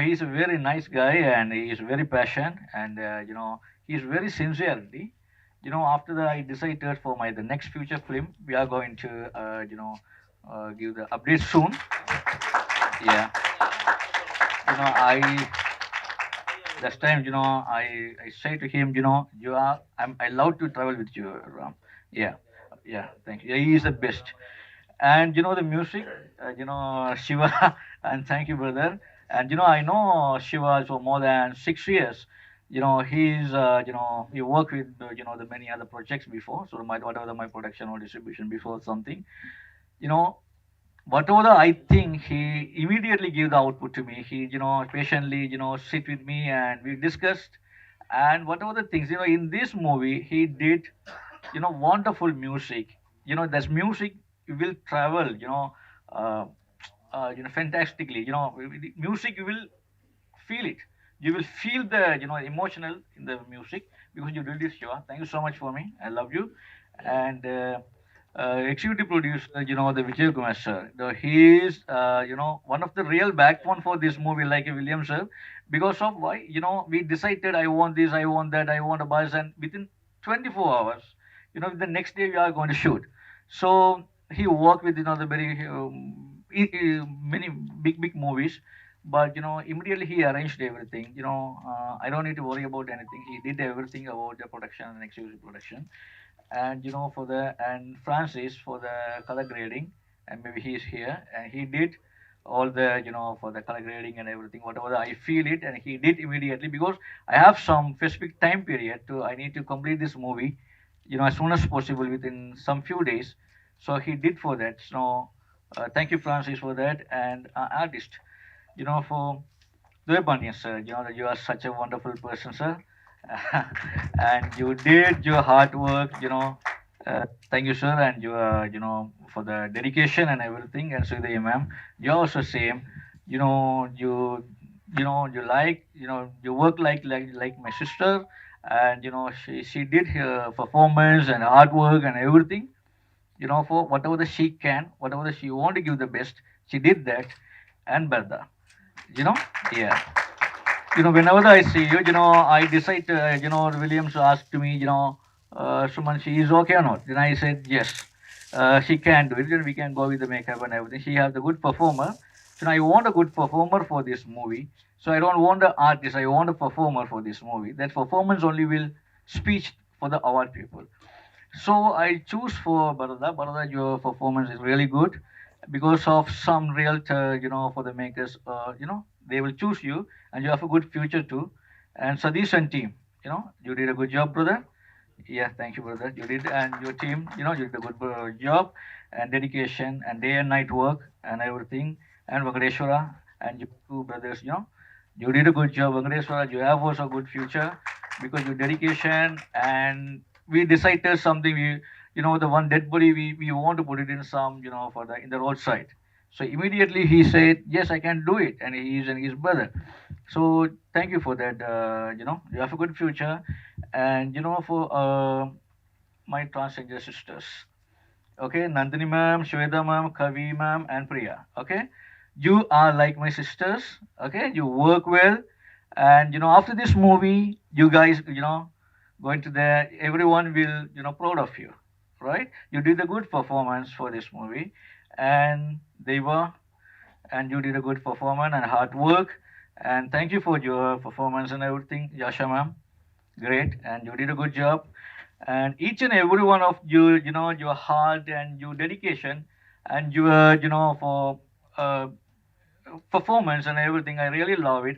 Speaker 18: He's a very nice guy, and he is very passionate, and he is very sincerity. After that, I decided for the next future film, we are going to give the update soon. Yeah. This time, I say to him, I love to travel with you, Ram. Yeah, thank you. He is the best. And the music, Shiva, and thank you, brother. And I know Shiva for more than 6 years. He's he worked with the many other projects before. So whatever my production or distribution before something, whatever I think, he immediately gave the output to me. He patiently sit with me, and we discussed, and whatever the things in this movie he did, wonderful music. That's music will travel fantastically. Music, you will feel it. You will feel the emotional in the music because you did this, Shiva. Thank you so much for me. I love you. And executive producer, the Vijay Kumar sir. He is one of the real backbone for this movie, like William sir. Because of why we decided, I want this, I want that, I want a bus, and within 24 hours, the next day we are going to shoot. So he worked with the very many big movies, but immediately he arranged everything. I don't need to worry about anything. He did everything about the production and exclusive production, and and Francis for the color grading, and maybe he is here, and he did all the for the color grading and everything, whatever I feel it, and he did immediately because I have some specific time period I need to complete this movie as soon as possible within some few days. So he did for that. So thank you, Francis, for that. And artist, for Dwepandian sir, you are such a wonderful person, sir. And you did your hard work, thank you, sir. And you for the dedication and everything. And Sridevi ma'am, you also same. You like you work like my sister, and she did her performance and hard work and everything. For whatever she can, whatever she want to give the best, she did that. And Bertha, yeah. whenever I see you, I decide, Williams asked me, Suman, she is okay or not? Then I said, yes, she can do it. Then we can go with the makeup and everything. She has a good performer. So I want a good performer for this movie. So I don't want an artist. I want a performer for this movie. That performance only will speak for the award people. So I choose for Bharata. Bharata, your performance is really good because of some real, for the makers, they will choose you and you have a good future too. And Sadish and team, you did a good job, brother. Yeah, thank you, brother. You did, and your team, you did a good job and dedication and day and night work and everything. And Venkateshwara and you two brothers, you did a good job. Venkateshwara, you have also a good future because your dedication, and we decided something, the one dead body, we want to put it in some, in the roadside. So immediately he said, yes, I can do it. And he is and his brother. So thank you for that. You have a good future. And, for my transgender sisters. Okay, Nandini ma'am, Shweta ma'am, Kavi ma'am, and Priya. Okay, you are like my sisters. Okay, you work well. And, after this movie, you guys, going to there, everyone will, proud of you. Right? You did a good performance for this movie. And and you did a good performance and hard work. And thank you for your performance and everything, Yasha ma'am. Great. And you did a good job. And each and every one of you, your heart and your dedication and your, for performance and everything, I really love it.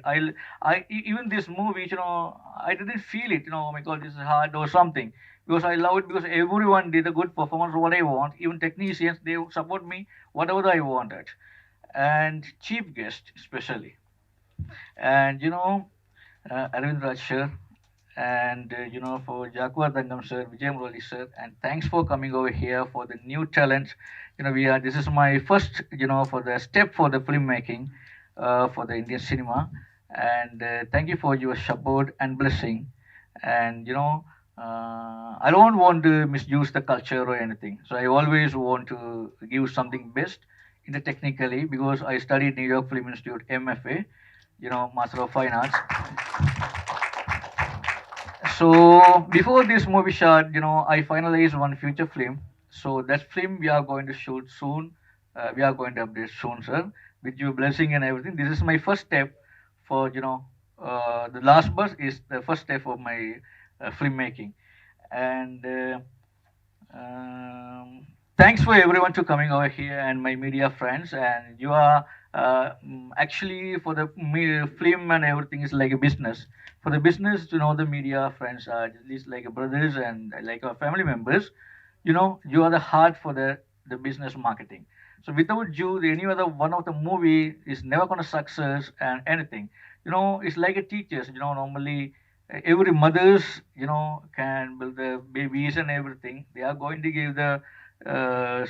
Speaker 18: Even this movie, I didn't feel it, oh my God, this is hard or something. Because I love it because everyone did a good performance, what I want. Even technicians, they support me, whatever I wanted. And chief guest, especially. And, Arvind Raj sir, and, for Jaguar Dangam sir, Vijay Murali sir, and thanks for coming over here for the new talent. This is my first, for the step for the filmmaking for the Indian cinema. And thank you for your support and blessing. And, I don't want to misuse the culture or anything. So I always want to give something best in the technically because I studied New York Film Institute, MFA, Master of Fine Arts. So before this movie shot, I finalized one feature film. So that film we are going to shoot soon. We are going to update soon, sir. With your blessing and everything. This is my first step for, the last bus is the first step of my filmmaking. And thanks for everyone to coming over here and my media friends. And you are actually for the film and everything is like a business. For the business, the media friends are at least like brothers and like our family members. You are the heart for the business marketing. So without you, any other one of the movie is never going to success and anything. It's like a teachers. Normally every mothers, can build the babies and everything. They are going to give the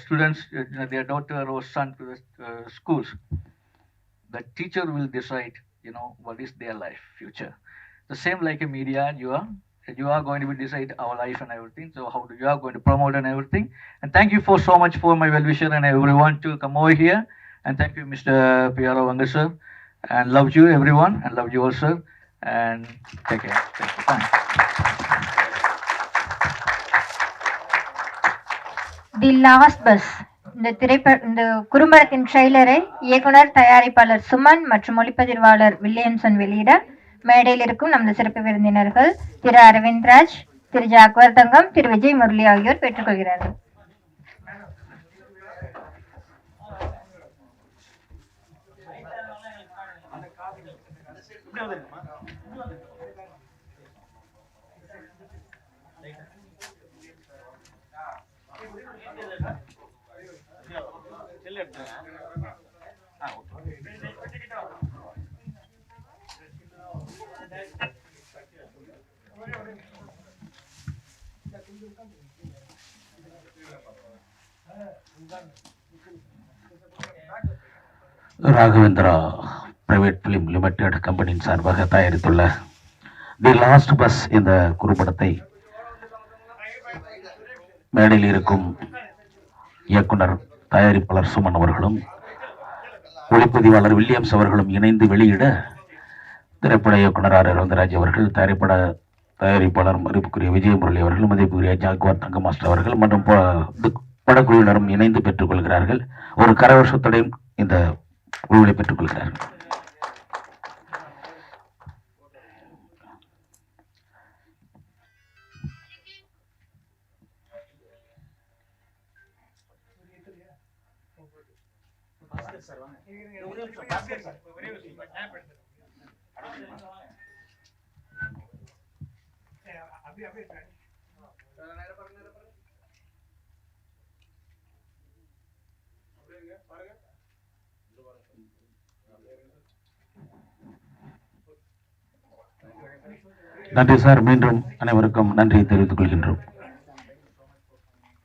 Speaker 18: students, their daughter or son to the schools. The teacher will decide, what is their life future. The same like a media, you are going to be decide our life and everything. So how you are going to promote and everything. And thank you so much for my well-wisher and everyone to come over here. And thank you, Mr. P.R.O. Vanga sir. And love you everyone and love you all, sir. And take care. Thank you.
Speaker 5: The last bus இந்த குறும்படத்தின் ட்ரெய்லரை இயக்குனர் தயாரிப்பாளர் சுமன் மற்றும் ஒளிப்பதிவாளர் Williamson வெளியிட மேடையில் இருக்கும் நமது சிறப்பு விருந்தினர்கள் திரு அரவிந்த் ராஜ், திரு ஜாக்வர் தங்கம், திரு விஜய் முரளி ஆகியோர் பெற்றுக்கொள்கிறார்கள்.
Speaker 2: ராகவேந்திரா பிரைவேட் ஃபிலிம் லிமிடெட் கம்பெனியின் சார்பாக தயாரித்துள்ள தி லாஸ்ட் பஸ் என்ற குறும்படத்தை மேடையில் இருக்கும் இயக்குனர் தயாரிப்பாளர் சுமன் அவர்களும் ஒளிப்பதிவாளர் வில்லியம்ஸ் அவர்களும் இணைந்து வெளியிட திரைப்பட இயக்குனர் ஆர் ரவீந்திரராஜ் அவர்கள், தயாரிப்பாளர் மதிப்புக்குரிய விஜயமுரளி அவர்கள், மதிப்புக்குரிய ஜாகுவார் தங்க மாஸ்டர் அவர்கள் மற்றும் படக்குழுவினரும் இணைந்து பெற்றுக்கொள்கிறார்கள். ஒரு கரவசத்துடன் இந்த குழுவை பெற்றுக்கொள்கிறார்கள். நன்றி சார். மீண்டும் அனைவருக்கும் நன்றியை தெரிவித்துக் கொள்கின்றோம்.